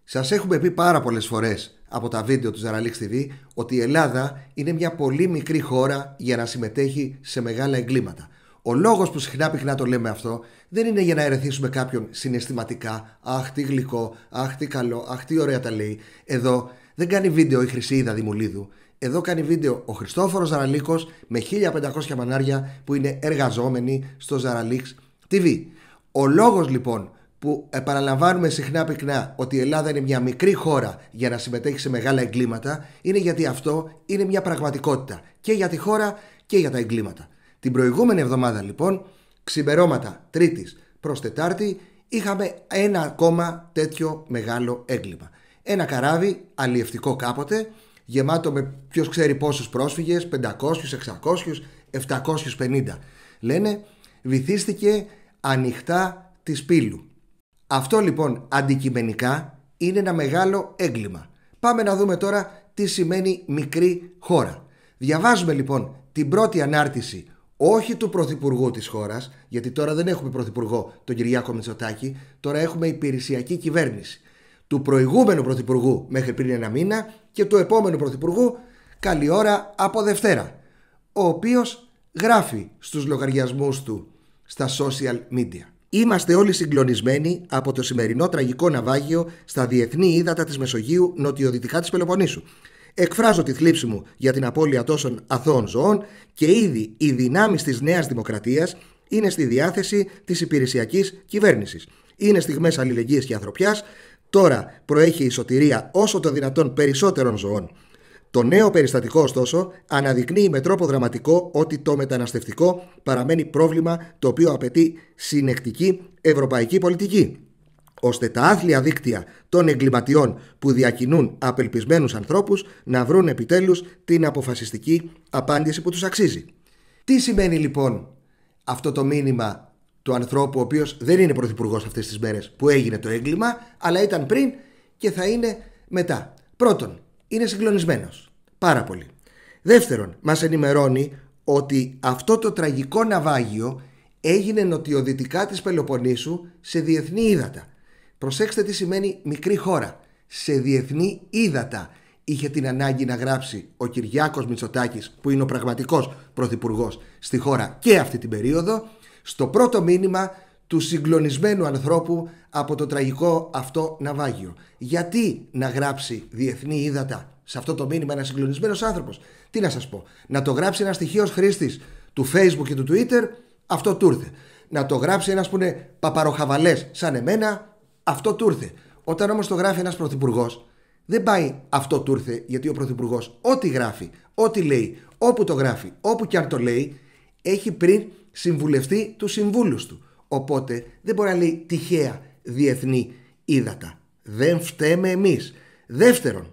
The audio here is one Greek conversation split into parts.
Σας έχουμε πει πάρα πολλές φορές από τα βίντεο του Zaralix TV ότι η Ελλάδα είναι μια πολύ μικρή χώρα για να συμμετέχει σε μεγάλα εγκλήματα. Ο λόγος που συχνά πυκνά το λέμε αυτό δεν είναι για να ερεθίσουμε κάποιον συναισθηματικά. Αχ, τι γλυκό, αχ, τι καλό, αχ, τι ωραία τα λέει. Εδώ δεν κάνει βίντεο η Χρυσίδα Δημουλίδου. Εδώ κάνει βίντεο ο Χριστόφορος Ζαραλίκος με 1500 μανάρια που είναι εργαζόμενοι στο Zaralix TV. Ο λόγος λοιπόν που επαναλαμβάνουμε συχνά πυκνά ότι η Ελλάδα είναι μια μικρή χώρα για να συμμετέχει σε μεγάλα εγκλήματα είναι γιατί αυτό είναι μια πραγματικότητα και για τη χώρα και για τα εγκλήματα. Την προηγούμενη εβδομάδα λοιπόν, ξημερώματα Τρίτης προς Τετάρτη, είχαμε ένα ακόμα τέτοιο μεγάλο έγκλημα. Ένα καράβι αλλιευτικό κάποτε, γεμάτο με ποιος ξέρει πόσους πρόσφυγες, 500, 600, 750 λένε, βυθίστηκε ανοιχτά της Πύλου. Αυτό λοιπόν αντικειμενικά είναι ένα μεγάλο έγκλημα. Πάμε να δούμε τώρα τι σημαίνει μικρή χώρα. Διαβάζουμε λοιπόν την πρώτη ανάρτηση, όχι του Πρωθυπουργού της χώρας, γιατί τώρα δεν έχουμε Πρωθυπουργό τον Κυριάκο Μητσοτάκη, τώρα έχουμε υπηρεσιακή κυβέρνηση. Του προηγούμενου Πρωθυπουργού μέχρι πριν ένα μήνα και του επόμενου Πρωθυπουργού καλή ώρα από Δευτέρα, ο οποίος γράφει στους λογαριασμούς του στα social media. Είμαστε όλοι συγκλονισμένοι από το σημερινό τραγικό ναυάγιο στα διεθνή ύδατα της Μεσογείου νοτιοδυτικά της Πελοποννήσου. Εκφράζω τη θλίψη μου για την απώλεια τόσων αθώων ζωών και ήδη οι δυνάμεις της Νέας Δημοκρατίας είναι στη διάθεση της υπηρεσιακής κυβέρνησης. Είναι στιγμές αλληλεγγύης και ανθρωπιάς. Τώρα προέχει η σωτηρία όσο το δυνατόν περισσότερων ζωών. Το νέο περιστατικό, ωστόσο, αναδεικνύει με τρόπο δραματικό ότι το μεταναστευτικό παραμένει πρόβλημα το οποίο απαιτεί συνεκτική ευρωπαϊκή πολιτική, ώστε τα άθλια δίκτυα των εγκληματιών που διακινούν απελπισμένους ανθρώπους να βρουν επιτέλους την αποφασιστική απάντηση που τους αξίζει. Τι σημαίνει λοιπόν αυτό το μήνυμα του ανθρώπου ο οποίος δεν είναι πρωθυπουργός αυτές τις μέρες που έγινε το έγκλημα, αλλά ήταν πριν και θα είναι μετά? Πρώτον, είναι συγκλονισμένος πάρα πολύ. Δεύτερον, μας ενημερώνει ότι αυτό το τραγικό ναυάγιο έγινε νοτιοδυτικά της Πελοποννήσου σε διεθνή ύδατα. Προσέξτε τι σημαίνει μικρή χώρα. Σε διεθνή ύδατα είχε την ανάγκη να γράψει ο Κυριάκος Μητσοτάκης, που είναι ο πραγματικός πρωθυπουργός στη χώρα και αυτή την περίοδο, στο πρώτο μήνυμα του συγκλονισμένου ανθρώπου από το τραγικό αυτό ναυάγιο. Γιατί να γράψει διεθνή ύδατα σε αυτό το μήνυμα ένας συγκλονισμένος άνθρωπος? Τι να σας πω, να το γράψει ένας τυχαίος χρήστης του Facebook και του Twitter, αυτό του ήρθε. Να το γράψει ένας που είναι παπαροχαβαλές σαν εμένα, αυτό του ήρθε. Όταν όμως το γράφει ένας πρωθυπουργός, δεν πάει αυτό του ήρθε, γιατί ο πρωθυπουργός ό,τι γράφει, ό,τι λέει, όπου το γράφει, όπου και αν το λέει, έχει πριν συμβουλευτεί τους συμβούλους του. Οπότε δεν μπορεί να λέει τυχαία διεθνή ύδατα. Δεν φταίμε εμείς. Δεύτερον,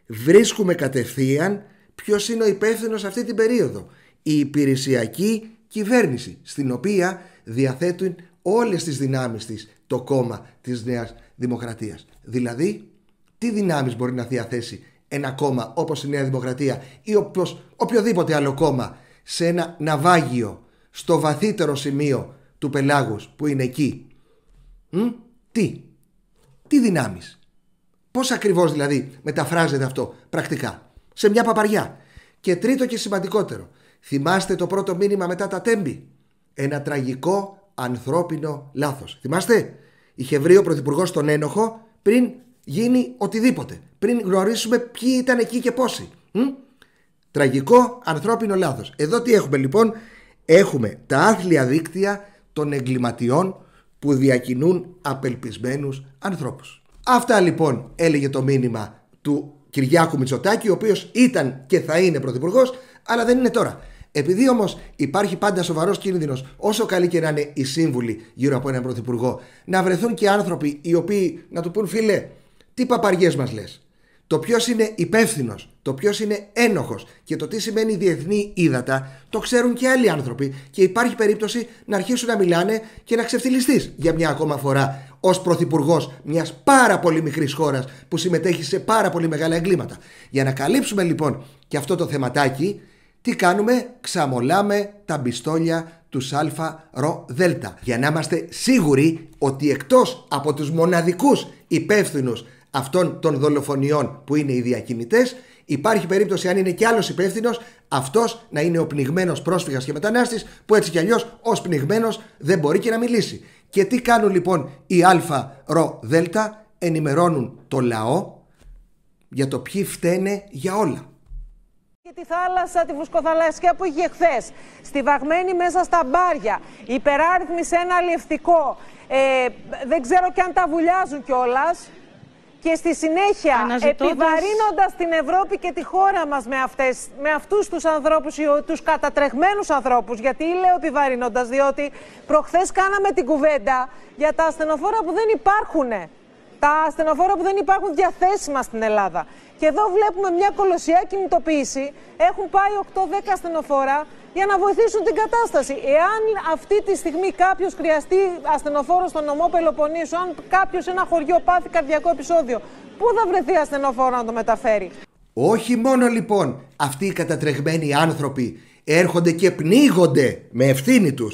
βρίσκουμε κατευθείαν ποιος είναι ο υπεύθυνος αυτή την περίοδο. Η υπηρεσιακή κυβέρνηση, στην οποία διαθέτουν όλες τις δυνάμεις της το κόμμα της Νέας Δημοκρατίας. Δηλαδή, τι δυνάμεις μπορεί να διαθέσει ένα κόμμα όπως η Νέα Δημοκρατία ή οποιοδήποτε άλλο κόμμα σε ένα ναυάγιο στο βαθύτερο σημείο του πελάγους που είναι εκεί? Τι δυνάμεις? Πώς ακριβώς δηλαδή μεταφράζεται αυτό πρακτικά? Σε μια παπαριά. Και τρίτο και σημαντικότερο, θυμάστε το πρώτο μήνυμα μετά τα Τέμπη? Ένα τραγικό ανθρώπινο λάθος. Θυμάστε? Είχε βρει ο πρωθυπουργός τον ένοχο πριν γίνει οτιδήποτε, πριν γνωρίσουμε ποιοι ήταν εκεί και πόσοι. Τραγικό ανθρώπινο λάθος. Εδώ τι έχουμε λοιπόν? Έχουμε τα άθλια δίκτυα των εγκληματιών που διακινούν απελπισμένους ανθρώπους. Αυτά λοιπόν έλεγε το μήνυμα του Κυριάκου Μητσοτάκη, ο οποίος ήταν και θα είναι πρωθυπουργός, αλλά δεν είναι τώρα. Επειδή όμως υπάρχει πάντα σοβαρός κίνδυνος, όσο καλοί και να είναι οι σύμβουλοι γύρω από έναν πρωθυπουργό, να βρεθούν και άνθρωποι οι οποίοι να του πούν, φίλε, τι παπαριές μας λες? Το ποιος είναι υπεύθυνος, το ποιος είναι ένοχος και το τι σημαίνει διεθνή ύδατα, το ξέρουν και άλλοι άνθρωποι και υπάρχει περίπτωση να αρχίσουν να μιλάνε και να ξεφτυλιστείς για μια ακόμα φορά ως πρωθυπουργός μιας πάρα πολύ μικρής χώρας που συμμετέχει σε πάρα πολύ μεγάλα εγκλήματα. Για να καλύψουμε λοιπόν και αυτό το θεματάκι, τι κάνουμε? Ξαμολάμε τα μπιστόλια τους ΑΡΔ, για να είμαστε σίγουροι ότι εκτός από τους μοναδικούς υπεύθυνους αυτών των δολοφονιών που είναι οι διακινητές, υπάρχει περίπτωση, αν είναι κι άλλος υπεύθυνος, αυτός να είναι ο πνιγμένος πρόσφυγας και μετανάστης, που έτσι κι αλλιώς ως πνιγμένος δεν μπορεί και να μιλήσει. Και τι κάνουν λοιπόν οι ΑΡΔ? Ενημερώνουν το λαό για το ποιοι φταίνε για όλα. Και τη θάλασσα, τη βουσκοθαλασσιά που είχε χθες, στιβαγμένη μέσα στα μπάρια, υπεράριθμη σε ένα αλλιευτικό, δεν ξέρω και αν τα βουλιάζουν κιόλας. Και στη συνέχεια, επιβαρύνοντας την Ευρώπη και τη χώρα μας με αυτούς τους ανθρώπους, τους κατατρεχμένους ανθρώπους, γιατί λέω επιβαρύνοντας, διότι προχθές κάναμε την κουβέντα για τα ασθενοφόρα που δεν υπάρχουν. Τα ασθενοφόρα που δεν υπάρχουν διαθέσιμα στην Ελλάδα. Και εδώ βλέπουμε μια κολοσσιά κινητοποίηση. Έχουν πάει 8-10 ασθενοφόρα για να βοηθήσουν την κατάσταση. Εάν αυτή τη στιγμή κάποιος χρειαστεί ασθενοφόρο στον νομό Πελοποννήσου, αν κάποιος σε ένα χωριό πάθει καρδιακό επεισόδιο, πού θα βρεθεί ασθενοφόρο να το μεταφέρει? Όχι μόνο λοιπόν αυτοί οι κατατρεγμένοι άνθρωποι έρχονται και πνίγονται με ευθύνη τους.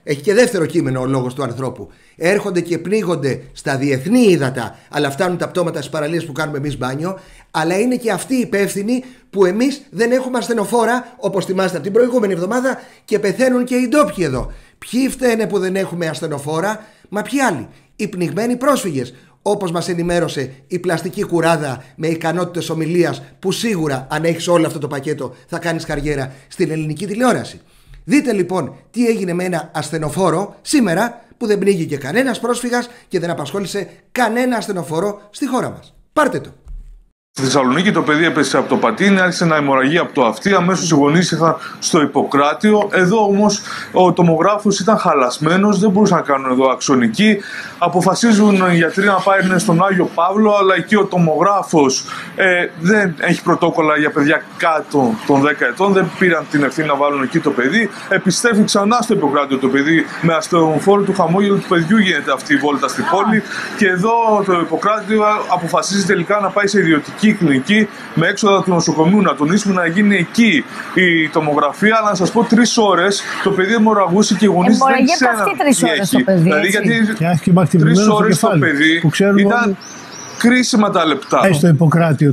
Έχει και δεύτερο κείμενο ο λόγος του ανθρώπου. Έρχονται και πνίγονται στα διεθνή ύδατα, αλλά φτάνουν τα πτώματα στις παραλίες που κάνουμε εμείς μπάνιο. Αλλά είναι και αυτοί οι υπεύθυνοι που εμείς δεν έχουμε ασθενοφόρα, όπως θυμάστε από την προηγούμενη εβδομάδα, και πεθαίνουν και οι ντόπιοι εδώ. Ποιοι φταίνε που δεν έχουμε ασθενοφόρα? Μα ποιοι άλλοι? Οι πνιγμένοι πρόσφυγες. Όπως μας ενημέρωσε η πλαστική κουράδα με ικανότητες ομιλίας, που σίγουρα αν έχεις όλο αυτό το πακέτο θα κάνεις καριέρα στην ελληνική τηλεόραση. Δείτε λοιπόν τι έγινε με ένα ασθενοφόρο σήμερα που δεν πνίγηκε κανένας πρόσφυγας και δεν απασχόλησε κανένα ασθενοφόρο στη χώρα μας. Πάρτε το. Στη Θεσσαλονίκη το παιδί έπεσε από το πατίνι, άρχισε να αιμορραγεί από το αυτί. Αμέσως οι γονείς ήρθαν στο Ιπποκράτιο. Εδώ όμως ο τομογράφος ήταν χαλασμένος, δεν μπορούσαν να κάνουν εδώ αξονική. Αποφασίζουν οι γιατροί να πάει στον Άγιο Παύλο, αλλά εκεί ο τομογράφος δεν έχει πρωτόκολλα για παιδιά κάτω των 10 ετών. Δεν πήραν την ευθύνη να βάλουν εκεί το παιδί. Επιστρέφει ξανά στο Ιπποκράτιο το παιδί. Με ασθενοφόρο του χαμόγελου του παιδιού γίνεται αυτή η βόλτα στη πόλη. Και εδώ το Ιπποκράτιο αποφασίζει τελικά να πάει σε ιδιωτική κλινική με έξοδα του νοσοκομείου, να τονίσουμε, να γίνει εκεί η τομογραφία. Αλλά να σας πω, 3 ώρες το παιδί αιμορραγούσε και οι γονείς δεν ξέραν τι έχει. Δηλαδή, γιατί 3 ώρες το παιδί ήταν κρίσιμα τα λεπτά. Πάει στο Ιπποκράτιο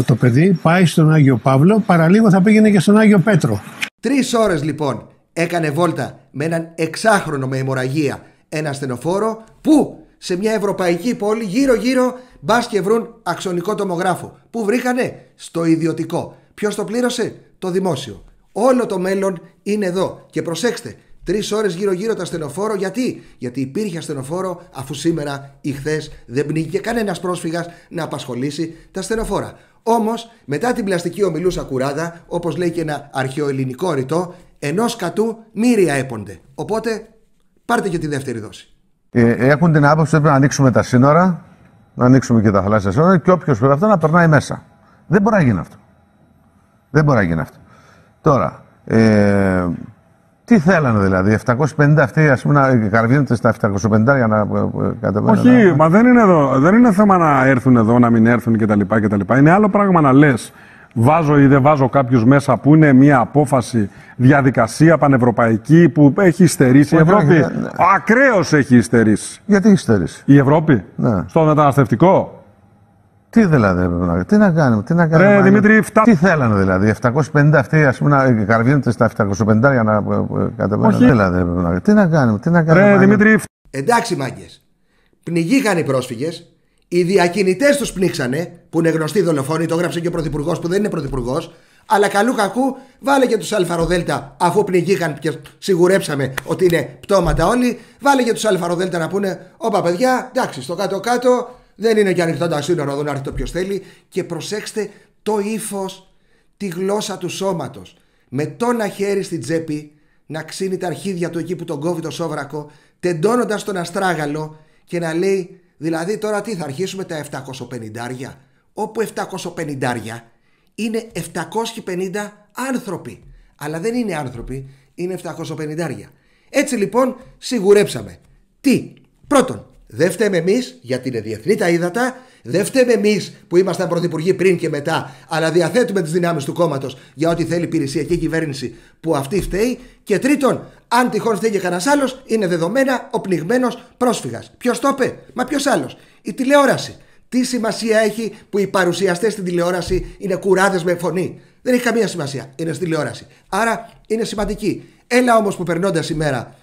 το παιδί, πάει στον Άγιο Παύλο, παραλίγο θα πήγαινε και στον Άγιο Πέτρο. 3 ώρες λοιπόν έκανε βόλτα με έναν 6χρονο με αιμορραγία ένα ασθενοφόρο, που σε μια ευρωπαϊκή πόλη γύρω-γύρω μπας και βρουν αξονικό τομογράφο. Πού βρήκανε? Στο ιδιωτικό. Ποιος το πλήρωσε? Το δημόσιο. Όλο το μέλλον είναι εδώ. Και προσέξτε, 3 ώρες γύρω-γύρω το ασθενοφόρο. Γιατί? Γιατί υπήρχε ασθενοφόρο, αφού σήμερα ή χθες δεν πνίγηκε κανένας πρόσφυγας να απασχολήσει τα ασθενοφόρα. Όμως μετά την πλαστική ομιλούσα κουράδα, όπως λέει και ένα αρχαιοελληνικό ρητό, ενός κατού μύρια έπονται. Οπότε πάρτε και τη δεύτερη δόση. Έχουν την άποψη ότι πρέπει να ανοίξουμε τα σύνορα, να ανοίξουμε και τα θαλάσσια σύνορα, και όποιος πρέπει αυτό να περνάει μέσα. Δεν μπορεί να γίνει αυτό. Δεν μπορεί να γίνει αυτό. Τώρα, τι θέλανε δηλαδή, 750 αυτοί, ας πούμε, να καραβίνονται στα 750 για να κατεβαίνουν? Όχι, μα δεν είναι εδώ. Δεν είναι θέμα να έρθουν εδώ, να μην έρθουν κτλ. Είναι άλλο πράγμα να λες βάζω ή δεν βάζω κάποιους μέσα, που είναι μια απόφαση, διαδικασία πανευρωπαϊκή που έχει υστερήσει η Ευρώπη. Ακραίως έχει υστερήσει. Γιατί έχει υστερήσει η Ευρώπη? Ναι. Στο μεταναστευτικό. Τι δηλαδή, τι να κάνουμε, τι να κάνουμε. Ρε, Δημήτρη, τι θέλανε δηλαδή, 750 αυτοί, ας πούμε, να καραβίνονται στα 750 για να κατεβαίνουν? Όχι. Δηλαδή, τι να κάνουμε, τι να κάνουμε. Ρε, Δημήτρη. Εντάξει, μάγκες. Πνιγήκαν οι πρόσφυγες. Οι διακινητές τους πνίξανε, που είναι γνωστοί δολοφόνοι, το έγραψε και ο πρωθυπουργός που δεν είναι πρωθυπουργός. Αλλά καλού κακού βάλε και τους ΑΡΔ, αφού πνιγήκαν και σιγουρέψαμε ότι είναι πτώματα όλοι. Βάλε και τους ΑΡΔ να πούνε: όπα παιδιά, εντάξει, στο κάτω-κάτω δεν είναι και ανοιχτό τα σύνορα εδώ να έρθει το ποιος θέλει. Και προσέξτε το ύφος, τη γλώσσα του σώματος. Με το ένα χέρι στην τσέπη να ξύνει τα αρχίδια του εκεί που τον κόβει το σόβρακο, τεντώνοντας τον αστράγαλο και να λέει: δηλαδή τώρα τι θα αρχίσουμε τα 750? Όπου 750 είναι 750 άνθρωποι. Αλλά δεν είναι άνθρωποι, είναι 750. Έτσι λοιπόν σιγουρέψαμε. Τι? Πρώτον, Δεν φταίμε εμείς, γιατί είναι διεθνή τα ύδατα. Δεν φταίμε εμείς που ήμασταν πρωθυπουργοί πριν και μετά, αλλά διαθέτουμε τις δυνάμεις του κόμματος για ό,τι θέλει η υπηρεσιακή κυβέρνηση που αυτή φταίει. Και τρίτον, αν τυχόν φταίει και κανένας άλλος, είναι δεδομένα ο πνιγμένος πρόσφυγας. Ποιος το είπε? Μα ποιος άλλος? Η τηλεόραση. Τι σημασία έχει που οι παρουσιαστές στην τηλεόραση είναι κουράδες με φωνή? Δεν έχει καμία σημασία. Είναι στην τηλεόραση. Άρα είναι σημαντική. Έλα όμως που περνώντας η μέρα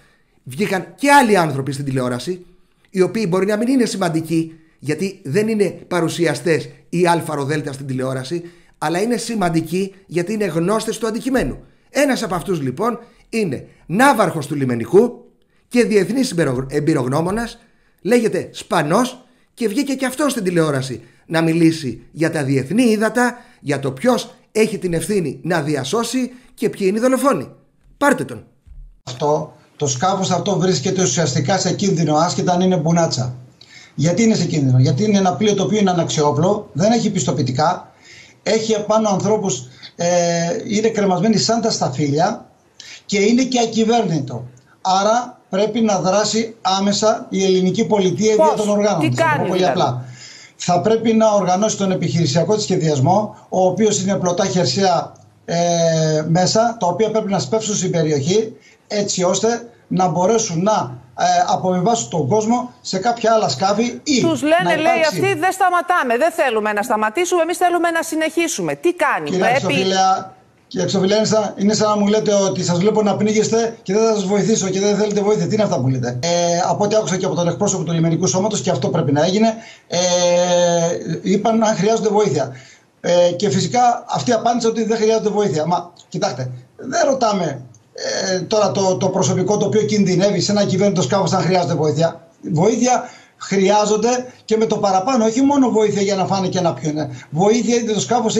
βγήκαν και άλλοι άνθρωποι στην τηλεόραση, οι οποίοι μπορεί να μην είναι σημαντικοί, γιατί δεν είναι παρουσιαστές ή αλφα-ροδέλτα στην τηλεόραση, αλλά είναι σημαντικοί γιατί είναι γνώστες του αντικειμένου. Ένας από αυτούς λοιπόν είναι ναύαρχος του λιμενικού και διεθνής εμπειρογνώμονας, λέγεται Σπανός, και βγήκε και αυτός στην τηλεόραση να μιλήσει για τα διεθνή ύδατα, για το ποιος έχει την ευθύνη να διασώσει και ποιοι είναι οι δολοφόνοι. Πάρτε τον. Το σκάφος αυτό βρίσκεται ουσιαστικά σε κίνδυνο, άσχετα αν είναι μπουνάτσα. Γιατί είναι σε κίνδυνο? Γιατί είναι ένα πλοίο το οποίο είναι αναξιόπλο, δεν έχει πιστοποιητικά, έχει επάνω ανθρώπους, είναι κρεμασμένοι σαν τα σταφύλια και είναι και ακυβέρνητο. Άρα πρέπει να δράσει άμεσα η ελληνική πολιτεία δια των οργάνων. Τι κάνει πολύ απλά. Θα πρέπει να οργανώσει τον επιχειρησιακό της σχεδιασμό, ο οποίος είναι πλωτά χερσαία μέσα, τα οποία πρέπει να σπεύσουν στην περιοχή, έτσι ώστε να μπορέσουν να αποβιβάσουν τον κόσμο σε κάποια άλλα σκάφη ή τους λένε, να υπάρξει... λέει αυτοί, δεν σταματάμε, δεν θέλουμε να σταματήσουμε, εμείς θέλουμε να συνεχίσουμε. Τι κάνει? Κύριε Αξιοφιλέα, είναι σαν να μου λέτε ότι σας βλέπω να πνίγεστε και δεν θα σας βοηθήσω και δεν θέλετε βοήθεια. Τι είναι αυτά που λέτε? Από ό,τι άκουσα και από τον εκπρόσωπο του Λιμενικού Σώματος, και αυτό πρέπει να έγινε, είπαν αν χρειάζονται βοήθεια. Και φυσικά αυτή απάντησε ότι δεν χρειάζεται βοήθεια. Μα κοιτάξτε, δεν ρωτάμε τώρα το προσωπικό το οποίο κινδυνεύει σε ένα κυβέρνητο σκάφος αν χρειάζεται βοήθεια. Βοήθεια χρειάζονται και με το παραπάνω, όχι μόνο βοήθεια για να φάνε και να πιούνε. Βοήθεια γιατί το σκάφος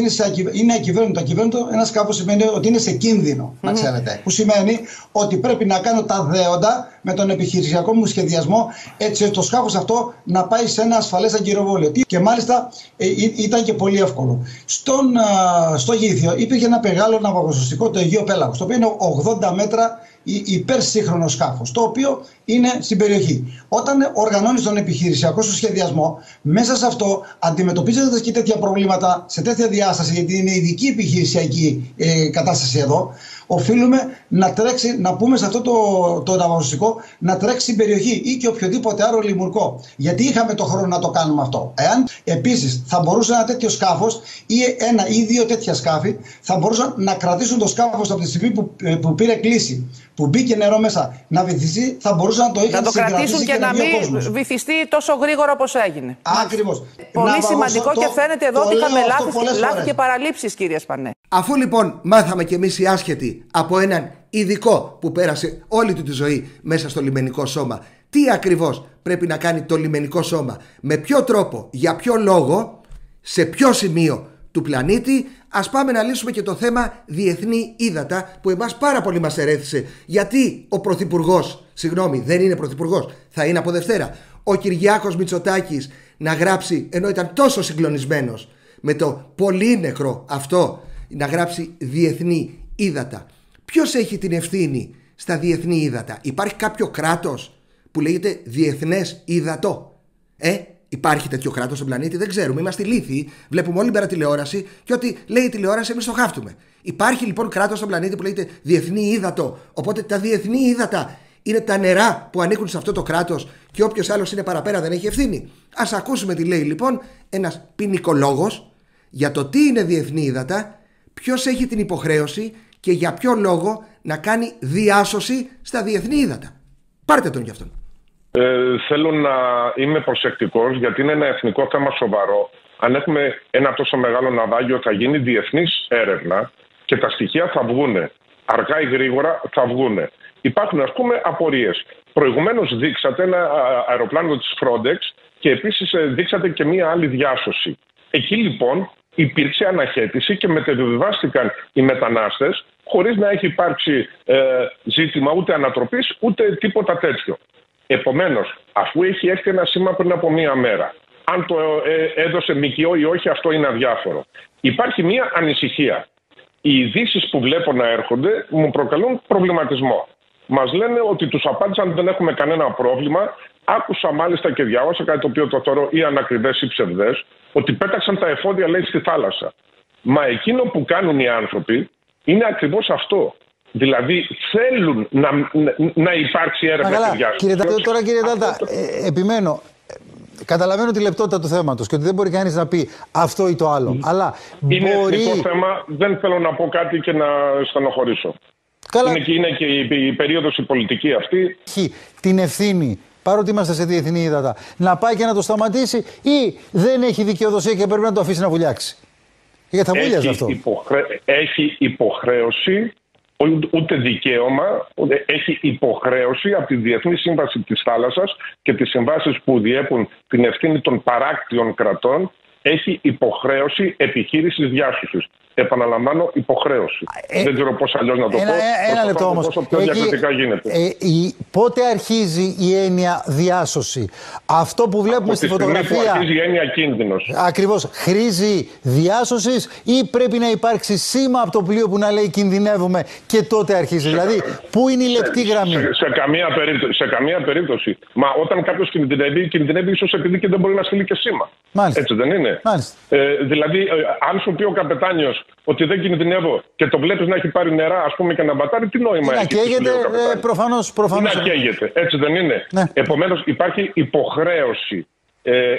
είναι ακυβέρνητο. Ακυβέρνητο, ένα σκάφος σημαίνει ότι είναι σε κίνδυνο, να ξέρετε. Που σημαίνει ότι πρέπει να κάνω τα δέοντα με τον επιχειρησιακό μου σχεδιασμό, έτσι ώστε το σκάφος αυτό να πάει σε ένα ασφαλές αγκυροβόλιο. Και μάλιστα ήταν και πολύ εύκολο. Στο Γήθιο υπήρχε ένα μεγάλο ναυαγοσωστικό, το Αιγαίο Πέλαγος, το οποίο είναι 80 μέτρα υπερσύγχρονο σκάφος, το οποίο είναι στην περιοχή. Όταν οργανώνεις τον επιχειρησιακό σου σχεδιασμό, μέσα σε αυτό αντιμετωπίζοντας και τέτοια προβλήματα σε τέτοια διάσταση, γιατί είναι ειδική επιχειρησιακή κατάσταση εδώ, οφείλουμε να τρέξει, να πούμε σε αυτό το ναυαγοσωστικό, να τρέξει στην περιοχή ή και οποιοδήποτε άλλο λιμουρκό. Γιατί είχαμε το χρόνο να το κάνουμε αυτό. Εάν επίσης θα μπορούσε ένα τέτοιο σκάφος ή ένα ή δύο τέτοια σκάφη θα μπορούσαν να κρατήσουν το σκάφος από τη στιγμή που πήρε κλίση, που μπήκε νερό μέσα, να βυθιστεί, θα μπορούσαν να το είχαν κρατήσουν και να μην βυθιστεί τόσο γρήγορα όπως έγινε. Ακριβώς. Πολύ σημαντικό και φαίνεται εδώ ότι είχαμε λάθη και παραλήψεις, κύριε Σπανέ. Αφού λοιπόν μάθαμε κι εμείς οι άσχετοι από έναν ειδικό που πέρασε όλη του τη ζωή μέσα στο λιμενικό σώμα τι ακριβώς πρέπει να κάνει το λιμενικό σώμα, με ποιο τρόπο, για ποιο λόγο, σε ποιο σημείο του πλανήτη, ας πάμε να λύσουμε και το θέμα διεθνή ύδατα που εμάς πάρα πολύ μας ερέθησε. Γιατί ο πρωθυπουργός, συγγνώμη, δεν είναι πρωθυπουργός, θα είναι από Δευτέρα, ο Κυριάκος Μητσοτάκης να γράψει, ενώ ήταν τόσο συγκλονισμένος με το πολύ νεκρό αυτό, να γράψει διεθνή ύδατα. Ποιος έχει την ευθύνη στα διεθνή ύδατα? Υπάρχει κάποιο κράτος που λέγεται διεθνές ύδατο? Υπάρχει τέτοιο κράτος στον πλανήτη? Δεν ξέρουμε. Είμαστε ηλίθιοι. Βλέπουμε όλη μέρα τηλεόραση και ό,τι λέει η τηλεόραση εμείς το χάφτουμε. Υπάρχει λοιπόν κράτος στον πλανήτη που λέγεται διεθνή ύδατο? Οπότε τα διεθνή ύδατα είναι τα νερά που ανήκουν σε αυτό το κράτος και όποιος άλλος είναι παραπέρα δεν έχει ευθύνη. Ας ακούσουμε τι λέει λοιπόν ένας ποινικολόγος για το τι είναι διεθνή ύδατα, ποιος έχει την υποχρέωση και για ποιο λόγο να κάνει διάσωση στα διεθνή ύδατα. Πάρτε τον γι' αυτόν. Θέλω να είμαι προσεκτικός, γιατί είναι ένα εθνικό θέμα σοβαρό. Αν έχουμε ένα τόσο μεγάλο ναυάγιο, θα γίνει διεθνής έρευνα και τα στοιχεία θα βγούνε. Αργά ή γρήγορα θα βγούνε. Υπάρχουν, ας πούμε, απορίες. Προηγουμένως δείξατε ένα αεροπλάνο της Frontex και επίσης δείξατε και μία άλλη διάσωση. Εκεί λοιπόν υπήρξε αναχέτηση και μετεβιβάστηκαν οι μετανάστες χωρίς να έχει υπάρξει ζήτημα ούτε ανατροπής ούτε τίποτα τέτοιο. Επομένως, αφού έχει έρθει ένα σήμα πριν από μία μέρα, αν το έδωσε ΜΚΟ ή όχι, αυτό είναι αδιάφορο. Υπάρχει μία ανησυχία. Οι ειδήσεις που βλέπω να έρχονται μου προκαλούν προβληματισμό. Μας λένε ότι τους απάντησαν ότι δεν έχουμε κανένα πρόβλημα Άκουσα μάλιστα και διάβασα κάτι το οποίο το θεωρώ ή ανακριβές ή ψευδές, ότι πέταξαν τα εφόδια, λέει, στη θάλασσα. Μα εκείνο που κάνουν οι άνθρωποι είναι ακριβώς αυτό. Δηλαδή θέλουν να υπάρξει έρευνα και διάσωση. Τώρα κύριε Ντάλτα, επιμένω. Καταλαβαίνω τη λεπτότητα του θέματος και ότι δεν μπορεί κανείς να πει αυτό ή το άλλο. Αλλά είναι εθνικό θέμα, δεν θέλω να πω κάτι και να στενοχωρήσω. Είναι και η περίοδος η πολιτική αυτή. Έχει την ευθύνη, παρότι είμαστε σε διεθνή ύδατα, να πάει και να το σταματήσει ή δεν έχει δικαιοδοσία και πρέπει να το αφήσει να βουλιάξει? Γιατί θα βούλιαζε αυτό. Έχει υποχρέωση, ούτε δικαίωμα, έχει υποχρέωση από τη Διεθνή Σύμβαση της Θάλασσας και τις συμβάσεις που διέπουν την ευθύνη των παράκτιων κρατών, έχει υποχρέωση επιχείρησης διάσωσης. Επαναλαμβάνω, υποχρέωση. Δεν ξέρω πώς αλλιώς να το πω. Ένα λεπτό όμως. Πόσο πιο διακριτικά γίνεται. Πότε αρχίζει η έννοια διάσωση? Αυτό που βλέπουμε στη φωτογραφία. Που αρχίζει η έννοια κίνδυνος. Ακριβώς. Χρήζει διάσωσης ή πρέπει να υπάρξει σήμα από το πλοίο που να λέει κινδυνεύουμε και τότε αρχίζει? Δηλαδή, πού είναι η λεπτή γραμμή? Σε καμία περίπτωση. Μα όταν κάποιος κινδυνεύει ίσως επειδή και δεν μπορεί να στείλει και σήμα. Μάλιστα. Έτσι δεν είναι? Δηλαδή, αν σου πει ο καπετάνιος ότι δεν κινδυνεύω και το βλέπεις να έχει πάρει νερά, ας πούμε, και να μπατάρει, τι νόημα έχει? Να καίγεται, προφανώς. Να καίγεται, έτσι δεν είναι? Ναι. Επομένως, υπάρχει υποχρέωση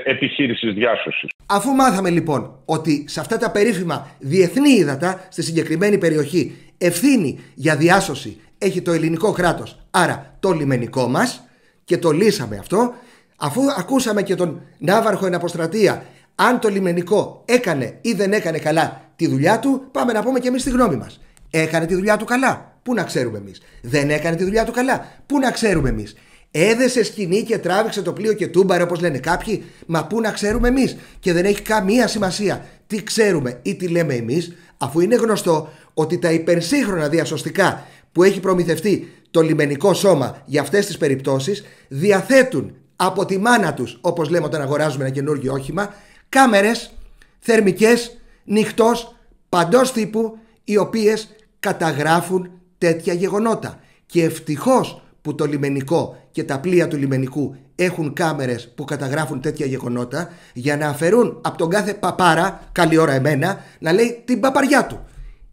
επιχείρησης διάσωσης. Αφού μάθαμε λοιπόν ότι σε αυτά τα περίφημα διεθνή ύδατα, στη συγκεκριμένη περιοχή, ευθύνη για διάσωση έχει το ελληνικό κράτος, άρα το λιμενικό μας, και το λύσαμε αυτό, αφού ακούσαμε και τον Ναύαρχο εν αποστρατεία, αν το λιμενικό έκανε ή δεν έκανε καλά τη δουλειά του, πάμε να πούμε και εμείς τη γνώμη μας. Έκανε τη δουλειά του καλά? Πού να ξέρουμε εμείς? Δεν έκανε τη δουλειά του καλά? Πού να ξέρουμε εμείς? Έδεσε σκηνή και τράβηξε το πλοίο και τούμπαρε, όπως λένε κάποιοι? Μα πού να ξέρουμε εμείς? Και δεν έχει καμία σημασία τι ξέρουμε ή τι λέμε εμείς, αφού είναι γνωστό ότι τα υπερσύγχρονα διασωστικά που έχει προμηθευτεί το λιμενικό σώμα για αυτές τις περιπτώσεις διαθέτουν από τη μάνα τους, όπως λέμε όταν αγοράζουμε ένα καινούργιο όχημα, κάμερες θερμικές νυχτός παντός τύπου, οι οποίες καταγράφουν τέτοια γεγονότα. Και ευτυχώς που το λιμενικό και τα πλοία του λιμενικού έχουν κάμερες που καταγράφουν τέτοια γεγονότα, για να αφαιρούν από τον κάθε παπάρα, καλή ώρα εμένα, να λέει την παπαριά του.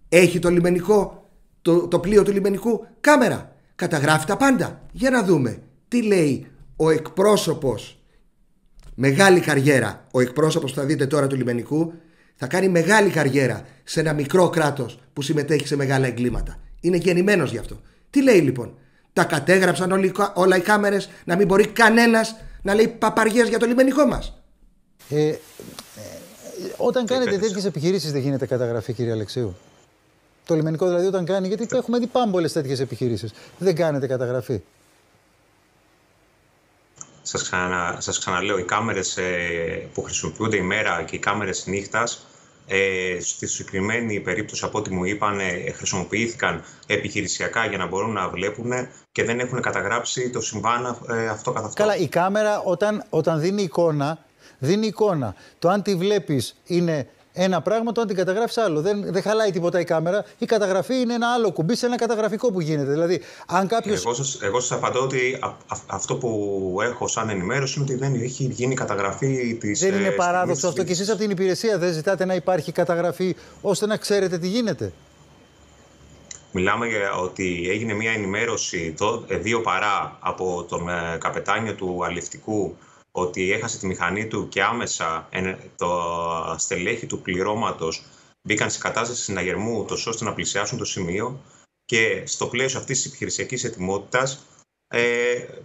Έχει το λιμενικό, το πλοίο του λιμενικού κάμερα? Καταγράφει τα πάντα. Για να δούμε τι λέει ο εκπρόσωπος. Μεγάλη καριέρα. Ο εκπρόσωπος που θα δείτε τώρα του λιμενικού θα κάνει μεγάλη καριέρα σε ένα μικρό κράτος που συμμετέχει σε μεγάλα εγκλήματα. Είναι γεννημένος γι' αυτό. Τι λέει λοιπόν? Τα κατέγραψαν όλα οι κάμερες, να μην μπορεί κανένας να λέει παπαριές για το λιμενικό μας? Όταν κάνετε τέτοιες επιχειρήσεις δεν γίνεται καταγραφή, κύριε Αλεξίου? Το λιμενικό δηλαδή όταν κάνει, γιατί έχουμε δει πάμπολες τέτοιες επιχειρήσεις, δεν κάνετε καταγραφή? Σας ξαναλέω, οι κάμερες που χρησιμοποιούνται ημέρα και οι κάμερες νύχτας, στη συγκεκριμένη περίπτωση, από ό,τι μου είπαν, χρησιμοποιήθηκαν επιχειρησιακά για να μπορούν να βλέπουν και δεν έχουν καταγράψει το συμβάν αυτό καθ' αυτό. Καλά, η κάμερα όταν δίνει εικόνα. Το αν τη βλέπεις είναι ένα πράγμα, το αν την καταγράφεις άλλο. Δεν χαλάει τίποτα η κάμερα. Η καταγραφή είναι ένα άλλο κουμπί σε ένα καταγραφικό που γίνεται. Δηλαδή, αν κάποιος... Εγώ σας απαντώ ότι αυτό που έχω σαν ενημέρωση είναι ότι δεν έχει γίνει καταγραφή της... Δεν είναι παράδοξο αυτό? Και εσείς από την υπηρεσία δεν ζητάτε να υπάρχει καταγραφή ώστε να ξέρετε τι γίνεται? Μιλάμε για ότι έγινε μια ενημέρωση 2 παρά από τον καπετάνιο του αλλιευτικού ότι έχασε τη μηχανή του και άμεσα το στελέχη του πληρώματος μπήκαν σε κατάσταση συναγερμού ώστε να πλησιάσουν το σημείο, και στο πλαίσιο αυτής της επιχειρησιακής ετοιμότητας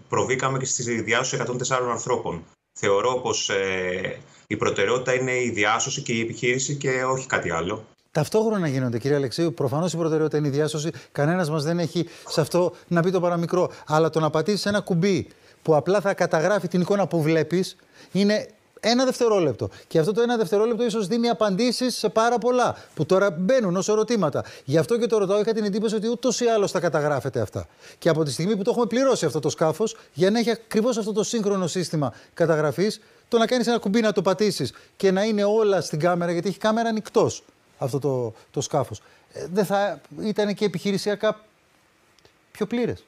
προβήκαμε και στη διάσωση 104 ανθρώπων. Θεωρώ πως η προτεραιότητα είναι η διάσωση και η επιχείρηση και όχι κάτι άλλο. Ταυτόχρονα γίνονται, κύριε Αλεξίου. Προφανώς η προτεραιότητα είναι η διάσωση. Κανένας μας δεν έχει σε αυτό να πει το παραμικρό. Αλλά το να πατήσεις ένα κουμπί που απλά θα καταγράφει την εικόνα που βλέπεις είναι 1 δευτερόλεπτο. Και αυτό το 1 δευτερόλεπτο ίσως δίνει απαντήσεις σε πάρα πολλά που τώρα μπαίνουν ως ερωτήματα. Γι' αυτό και το ρωτάω, είχα την εντύπωση ότι ούτως ή άλλως θα καταγράφετε αυτά. Και από τη στιγμή που το έχουμε πληρώσει αυτό το σκάφος, για να έχει ακριβώς αυτό το σύγχρονο σύστημα καταγραφής, το να κάνεις ένα κουμπί, να το πατήσεις και να είναι όλα στην κάμερα, γιατί έχει κάμερα ανοιχτός αυτό το σκάφος, δεν θα ήταν και επιχειρησιακά πιο πλήρες?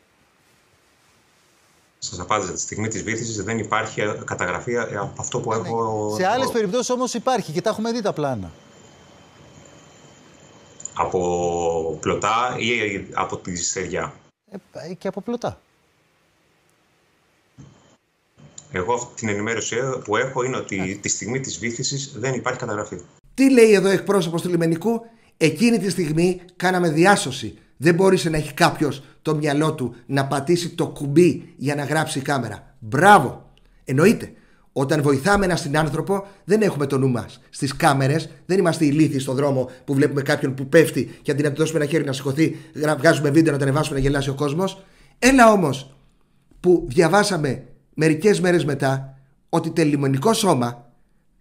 Σας απάντησα, τη στιγμή της βύθισης δεν υπάρχει καταγραφή από αυτό που έχω... Σε άλλες περιπτώσεις όμως υπάρχει και τα έχουμε δει τα πλάνα. Από πλωτά ή από τη στεριά? Και από πλωτά. Εγώ την ενημέρωση που έχω είναι ότι τη στιγμή της βύθισης δεν υπάρχει καταγραφή. Τι λέει εδώ εκπρόσωπος του λιμενικού? Εκείνη τη στιγμή κάναμε διάσωση. Δεν μπόρεσε να έχει κάποιος το μυαλό του να πατήσει το κουμπί για να γράψει η κάμερα. Μπράβο! Εννοείται. Όταν βοηθάμε έναν συνάνθρωπο, δεν έχουμε το νου μας στις κάμερες, δεν είμαστε ηλίθιοι στον δρόμο που βλέπουμε κάποιον που πέφτει και αντί να του δώσουμε ένα χέρι να σηκωθεί, βγάζουμε βίντεο να τον ανεβάσουμε να γελάσει ο κόσμος. Έλα όμως που διαβάσαμε μερικές μέρες μετά ότι το λιμενικό σώμα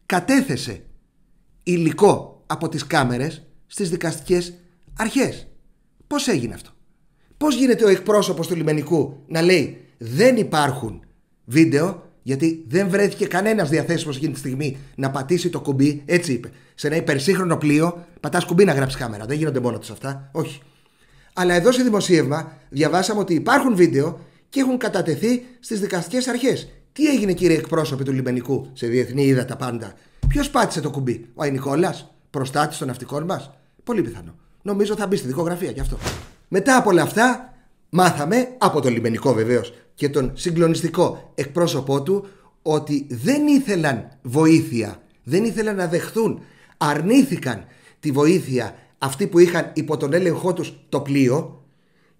κατέθεσε υλικό από τις κάμερες στις δικαστικές αρχές. Πώς έγινε αυτό? Πώς γίνεται ο εκπρόσωπος του λιμενικού να λέει δεν υπάρχουν βίντεο, γιατί δεν βρέθηκε κανένας διαθέσιμος εκείνη τη στιγμή να πατήσει το κουμπί? Έτσι είπε. Σε ένα υπερσύγχρονο πλοίο πατάς κουμπί να γράψεις κάμερα. Δεν γίνονται μόνο τους αυτά. Όχι. Αλλά εδώ σε δημοσίευμα διαβάσαμε ότι υπάρχουν βίντεο και έχουν κατατεθεί στις δικαστικές αρχές. Τι έγινε, κύριε εκπρόσωπε του λιμενικού, σε διεθνή ύδατα πάντα? Ποιος πάτησε το κουμπί? Ο Αϊνικόλας, προστάτης των ναυτικών μας? Πολύ πιθανό. Νομίζω θα μπει στη δικογραφία κι αυτό. Μετά από όλα αυτά, μάθαμε από το λιμενικό βεβαίως και τον συγκλονιστικό εκπρόσωπό του ότι δεν ήθελαν βοήθεια, δεν ήθελαν να δεχθούν, αρνήθηκαν τη βοήθεια αυτοί που είχαν υπό τον έλεγχό τους το πλοίο,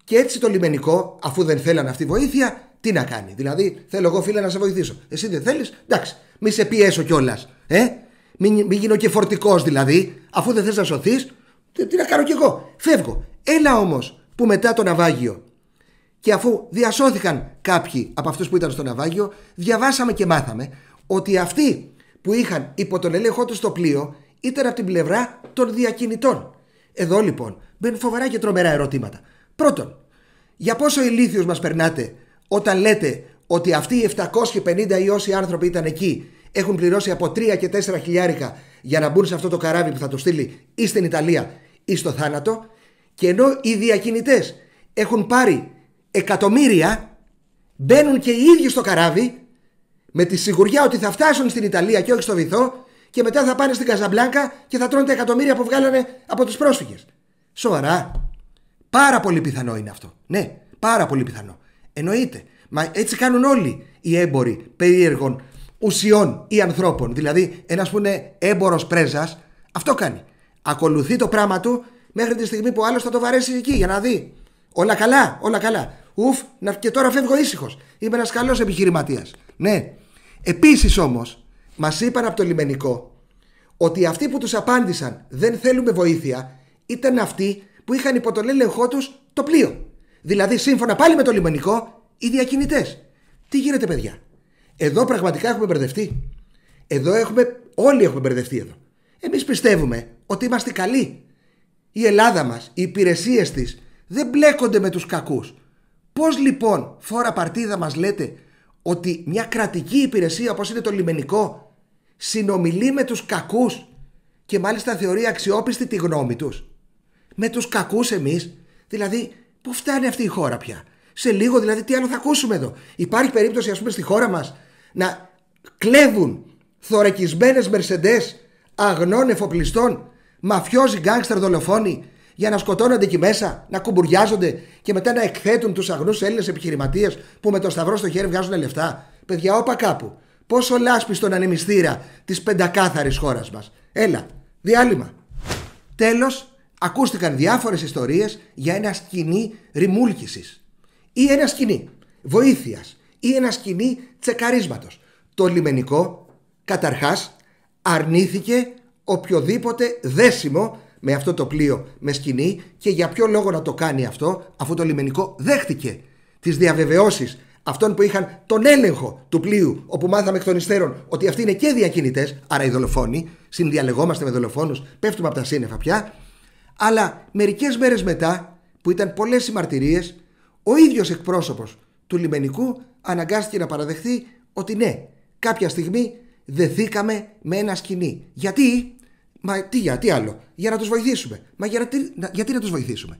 και έτσι το λιμενικό, αφού δεν θέλαν αυτή βοήθεια, τι να κάνει? Δηλαδή, θέλω εγώ, φίλε, να σε βοηθήσω. Εσύ δεν θέλεις? Εντάξει, μη σε πιέσω κιόλας. Μην γίνω και φορτικός δηλαδή, αφού δεν θες να σωθείς. Τι να κάνω κι εγώ? Φεύγω. Έλα όμως που μετά το ναυάγιο, και αφού διασώθηκαν κάποιοι από αυτούς που ήταν στο ναυάγιο, διαβάσαμε και μάθαμε ότι αυτοί που είχαν υπό τον έλεγχό τους το πλοίο ήταν από την πλευρά των διακινητών. Εδώ λοιπόν μπαίνουν φοβερά και τρομερά ερωτήματα. Πρώτον, για πόσο ηλίθιους μας περνάτε όταν λέτε ότι αυτοί οι 750 ή όσοι άνθρωποι ήταν εκεί έχουν πληρώσει από 3 και 4 χιλιάρικα για να μπουν σε αυτό το καράβι που θα το στείλει ή στην Ιταλία ή στο θάνατο, και ενώ οι διακινητές έχουν πάρει εκατομμύρια, μπαίνουν και οι ίδιοι στο καράβι με τη σιγουριά ότι θα φτάσουν στην Ιταλία και όχι στο βυθό, και μετά θα πάνε στην Καζαμπλάνκα και θα τρώνε τα εκατομμύρια που βγάλανε από τους πρόσφυγες. Σοβαρά? Πάρα πολύ πιθανό είναι αυτό. Ναι, πάρα πολύ πιθανό. Εννοείται. Μα έτσι κάνουν όλοι οι έμποροι περίεργων ουσιών ή ανθρώπων. Δηλαδή, ένας που είναι έμπορος πρέζας, αυτό κάνει. Ακολουθεί το πράγμα του μέχρι τη στιγμή που άλλος θα το βαρέσει εκεί για να δει. Όλα καλά, όλα καλά. Ουφ, και τώρα φεύγω ήσυχος. Είμαι ένας καλός επιχειρηματίας. Ναι. Επίσης όμως, μας είπαν από το λιμενικό ότι αυτοί που τους απάντησαν δεν θέλουμε βοήθεια ήταν αυτοί που είχαν υπό τον έλεγχό τους το πλοίο. Δηλαδή, σύμφωνα πάλι με το λιμενικό, οι διακινητές. Τι γίνεται, παιδιά? Εδώ πραγματικά έχουμε μπερδευτεί. Όλοι έχουμε μπερδευτεί εδώ. Εμείς πιστεύουμε ότι είμαστε καλοί. Η Ελλάδα μας, οι υπηρεσίες της δεν μπλέκονται με τους κακούς. Πώς λοιπόν, φόρα παρτίδα, μας λέτε ότι μια κρατική υπηρεσία όπως είναι το λιμενικό συνομιλεί με τους κακούς και μάλιστα θεωρεί αξιόπιστη τη γνώμη τους? Με τους κακούς εμείς? Δηλαδή, πού φτάνει αυτή η χώρα πια? Σε λίγο δηλαδή τι άλλο θα ακούσουμε εδώ? Υπάρχει περίπτωση, ας πούμε, στη χώρα μας να κλέβουν θωρακισμένες μερσεντές αγνών εφοπλιστών, μαφιόζοι, γκάνγκστερ, δολοφόνοι, για να σκοτώνονται εκεί μέσα, να κουμπουριάζονται και μετά να εκθέτουν τους αγνούς Έλληνες επιχειρηματίες που με το σταυρό στο χέρι βγάζουν λεφτά? Παιδιά, όπα κάπου. Πόσο λάσπη στον ανεμιστήρα της πεντακάθαρης χώρας μας. Έλα, διάλειμμα. Τέλος, ακούστηκαν διάφορες ιστορίες για ένα σκηνή ρημούλκησης ή ένα σκηνή βοήθειας ή ένα σκηνή τσεκαρίσματος. Το λιμενικό καταρχάς αρνήθηκε οποιοδήποτε δέσιμο με αυτό το πλοίο με σκηνή. Και για ποιο λόγο να το κάνει αυτό, αφού το λιμενικό δέχτηκε τις διαβεβαιώσεις αυτών που είχαν τον έλεγχο του πλοίου, όπου μάθαμε εκ των υστέρων ότι αυτοί είναι και διακινητές, άρα οι δολοφόνοι, συνδιαλεγόμαστε με δολοφόνους, πέφτουμε από τα σύννεφα πια. Αλλά μερικές μέρες μετά, που ήταν πολλές οι μαρτυρίες, ο ίδιος εκπρόσωπος του λιμενικού αναγκάστηκε να παραδεχθεί ότι ναι, κάποια στιγμή δεθήκαμε με ένα σκηνή. Γιατί? Τι άλλο? Για να τους βοηθήσουμε. Μα γιατί να τους βοηθήσουμε,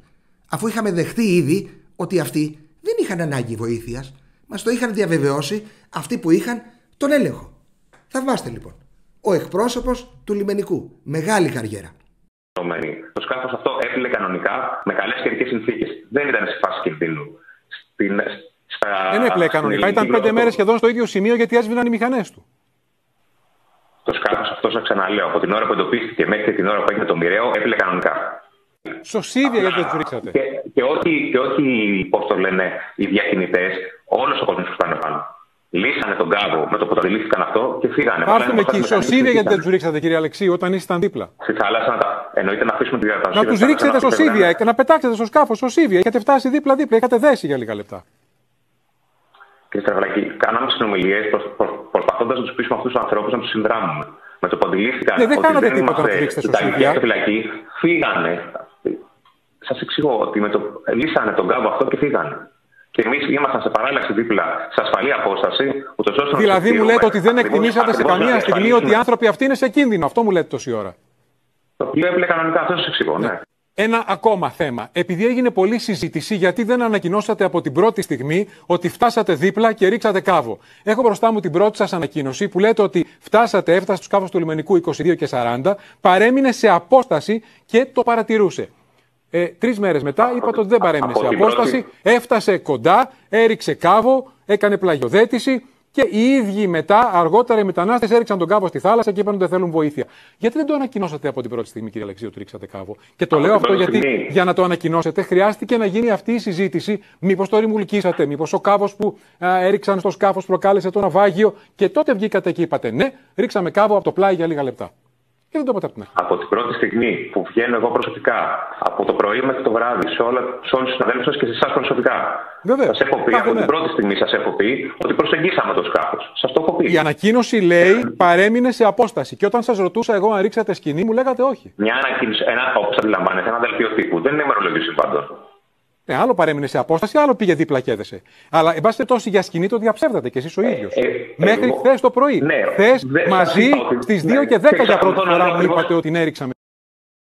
αφού είχαμε δεχτεί ήδη ότι αυτοί δεν είχαν ανάγκη βοήθειας? Μας το είχαν διαβεβαιώσει αυτοί που είχαν τον έλεγχο. Θαυμάστε λοιπόν. Ο εκπρόσωπος του λιμενικού. Μεγάλη καριέρα. Το σκάφος αυτό έπλε κανονικά με καλές καιρικές συνθήκες. Δεν ήταν σε φάση κινδύνου. Δεν έπλε κανονικά. Ήταν 5 μέρες σχεδόν στο ίδιο σημείο γιατί έσβηναν οι μηχανές του. Το σκάφος αυτό, σας ξαναλέω, από την ώρα που εντοπίστηκε μέχρι την ώρα που έγινε το μοιραίο, έπλε κανονικά. Σωσίδια γιατί δεν του ρίξατε. Και όχι, πώς το λένε, οι διακινητές, όλος ο κόσμος που ήταν πάνω. Λύσανε τον κάβο με το που το αντιλήφθηκαν αυτό και φύγανε. Πάρθουμε εκεί. Σωσίδια γιατί δεν του ρίξατε, κύριε Αλεξίου, όταν ήσασταν δίπλα. Στη θάλασσα εννοείται να αφήσουμε τη διαδικασία. Να του ρίξετε σωσίδια, να πετάξετε στο σκάφος σωσίδια. Είχατε φτάσει δίπλα-δίπλα, είχατε δέσει για λίγα λεπτά. Κύριε Στραβελάκη, κάναμε συνομιλίες προσπαθώντας να τους πείσουμε αυτούς τους ανθρώπους να τους συνδράμουμε. Με το που αντιλήφθηκαν ότι δεν είμαστε στη φυλακή, φύγανε. Σας εξηγώ ότι λύσανε τον κάβο αυτό και φύγανε. Και εμείς ήμασταν σε παράλλαξη δίπλα, σε ασφαλή απόσταση. Δηλαδή μου λέτε ότι δεν εκτιμήσατε σε καμία στιγμή ότι οι άνθρωποι αυτοί είναι σε κίνδυνο. Αυτό μου λέτε τόση ώρα. Το οποίο έπλε κανονικά, αυτό σας εξηγώ, ναι. Ένα ακόμα θέμα. Επειδή έγινε πολλή συζήτηση, γιατί δεν ανακοινώσατε από την πρώτη στιγμή ότι φτάσατε δίπλα και ρίξατε κάβο. Έχω μπροστά μου την πρώτη σας ανακοίνωση που λέτε ότι έφτασε στο σκάφος του λιμενικού 22 και 40, παρέμεινε σε απόσταση και το παρατηρούσε. 3 μέρες μετά είπατε ότι δεν παρέμεινε σε απόσταση, έφτασε κοντά, έριξε κάβο, έκανε πλαγιοδέτηση. Και οι ίδιοι μετά, αργότερα οι μετανάστες έριξαν τον κάβο στη θάλασσα και είπαν ότι δεν θέλουν βοήθεια. Γιατί δεν το ανακοινώσατε από την πρώτη στιγμή, κύριε Αλεξίου, ότι ρίξατε κάβο? Και το λέω αυτό γιατί για να το ανακοινώσετε χρειάστηκε να γίνει αυτή η συζήτηση. Μήπως το ρημουλκίσατε, μήπως ο κάβος που έριξαν στο σκάφος προκάλεσε το ναυάγιο. Και τότε βγήκατε και είπατε ναι, ρίξαμε κάβο από το πλάι για λίγα λεπτά. Και δεν το είπατε από την αρχή. Από την πρώτη στιγμή που βγαίνω εγώ προσωπικά, από το πρωί μέχρι το βράδυ, σε όλους τους συναδέλφους σας και σε εσάς προσωπικά. Σας έχω πει, από την πρώτη στιγμή σας έχω πει ότι προσεγγίσαμε το σκάφος. Σας το έχω πει. Η ανακοίνωση λέει παρέμεινε σε απόσταση. Και όταν σας ρωτούσα εγώ αν ρίξατε σκηνή, μου λέγατε όχι. Μια ανακοίνωση, όπως αντιλαμβάνεστε, ένα δελτίο τύπου. Δεν είναι ημερολόγιο συμβάντων. Ναι, άλλο παρέμεινε σε απόσταση, άλλο πήγε δίπλα και έδεσε. Αλλά εν πάση περιπτώσει για σκηνή το διαψεύδατε κι εσείς ο ίδιος. Μέχρι χθες το πρωί. Ναι, χθες μαζί στις 2 και 10 για πρώτη φορά μου είπατε ότι την έριξαμε.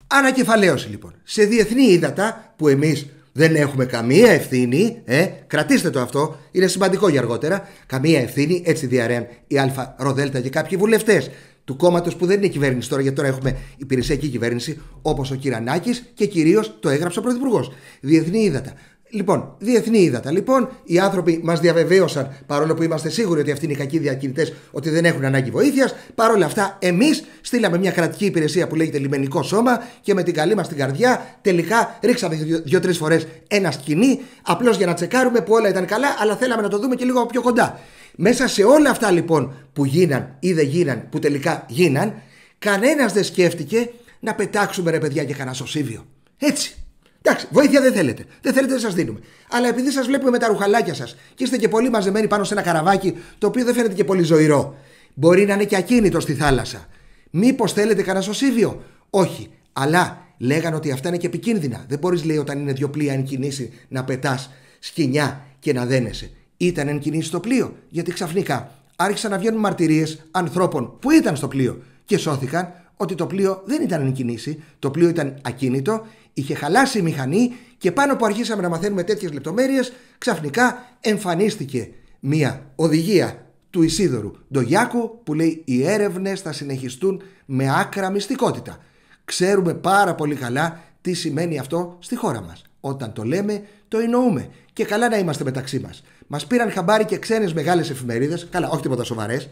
Ανακεφαλαίωση λοιπόν. Σε διεθνή ύδατα που εμείς δεν έχουμε καμία ευθύνη, κρατήστε το αυτό, είναι σημαντικό για αργότερα. Καμία ευθύνη, έτσι διαρρέαν η ΑΛΦΑ ΡΟΔΕΛΤΑ και κάποιοι βουλευτές του κόμματος που δεν είναι κυβέρνηση τώρα, γιατί τώρα έχουμε υπηρεσιακή κυβέρνηση, όπως ο Κυρανάκης και κυρίως το έγραψε ο Πρωθυπουργός. Διεθνή ύδατα. Λοιπόν, διεθνή ύδατα. Λοιπόν, οι άνθρωποι μας διαβεβαίωσαν, παρόλο που είμαστε σίγουροι ότι αυτοί είναι οι κακοί διακινητές, ότι δεν έχουν ανάγκη βοήθειας. Παρόλα αυτά, εμείς στείλαμε μια κρατική υπηρεσία που λέγεται Λιμενικό Σώμα και με την καλή μας την καρδιά τελικά ρίξαμε 2-3 φορές ένα σκηνή, απλώς για να τσεκάρουμε που όλα ήταν καλά, αλλά θέλαμε να το δούμε και λίγο πιο κοντά. Μέσα σε όλα αυτά λοιπόν που γίναν ή δεν γίναν, που τελικά γίναν, κανένας δεν σκέφτηκε να πετάξουμε ρε παιδιά και κανένα σωσίβιο. Έτσι. Εντάξει, βοήθεια δεν θέλετε. Δεν θέλετε, δεν σας δίνουμε. Αλλά επειδή σας βλέπουμε με τα ρουχαλάκια σας και είστε και πολύ μαζεμένοι πάνω σε ένα καραβάκι το οποίο δεν φαίνεται και πολύ ζωηρό, μπορεί να είναι και ακίνητο στη θάλασσα. Μήπως θέλετε κανένα σωσίβιο? Όχι. Αλλά λέγανε ότι αυτά είναι και επικίνδυνα. Δεν μπορείς, λέει, όταν είναι 2 πλοία εν κινήσει να πετάς σκοινιά και να δένεσαι. Ήταν εν κινήσει το πλοίο, γιατί ξαφνικά άρχισαν να βγαίνουν μαρτυρίες ανθρώπων που ήταν στο πλοίο και σώθηκαν ότι το πλοίο δεν ήταν εν κινήσει, το πλοίο ήταν ακίνητο, είχε χαλάσει η μηχανή και πάνω που αρχίσαμε να μαθαίνουμε τέτοιες λεπτομέρειες, ξαφνικά εμφανίστηκε μια οδηγία του Ισίδωρου Ντογιάκου που λέει οι έρευνες θα συνεχιστούν με άκρα μυστικότητα. Ξέρουμε πάρα πολύ καλά τι σημαίνει αυτό στη χώρα μας. Όταν το λέμε, το εννοούμε. Και καλά να είμαστε μεταξύ μας. Μας πήραν χαμπάρι και ξένες μεγάλες εφημερίδες, καλά, όχι τίποτα σοβαρές,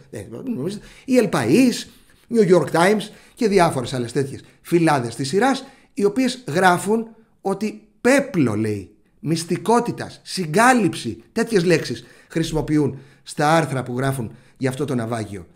η El País, New York Times και διάφορες άλλες τέτοιες φυλάδες της σειράς, οι οποίες γράφουν ότι πέπλο, λέει, μυστικότητας, συγκάλυψη, τέτοιες λέξεις χρησιμοποιούν στα άρθρα που γράφουν για αυτό το ναυάγιο.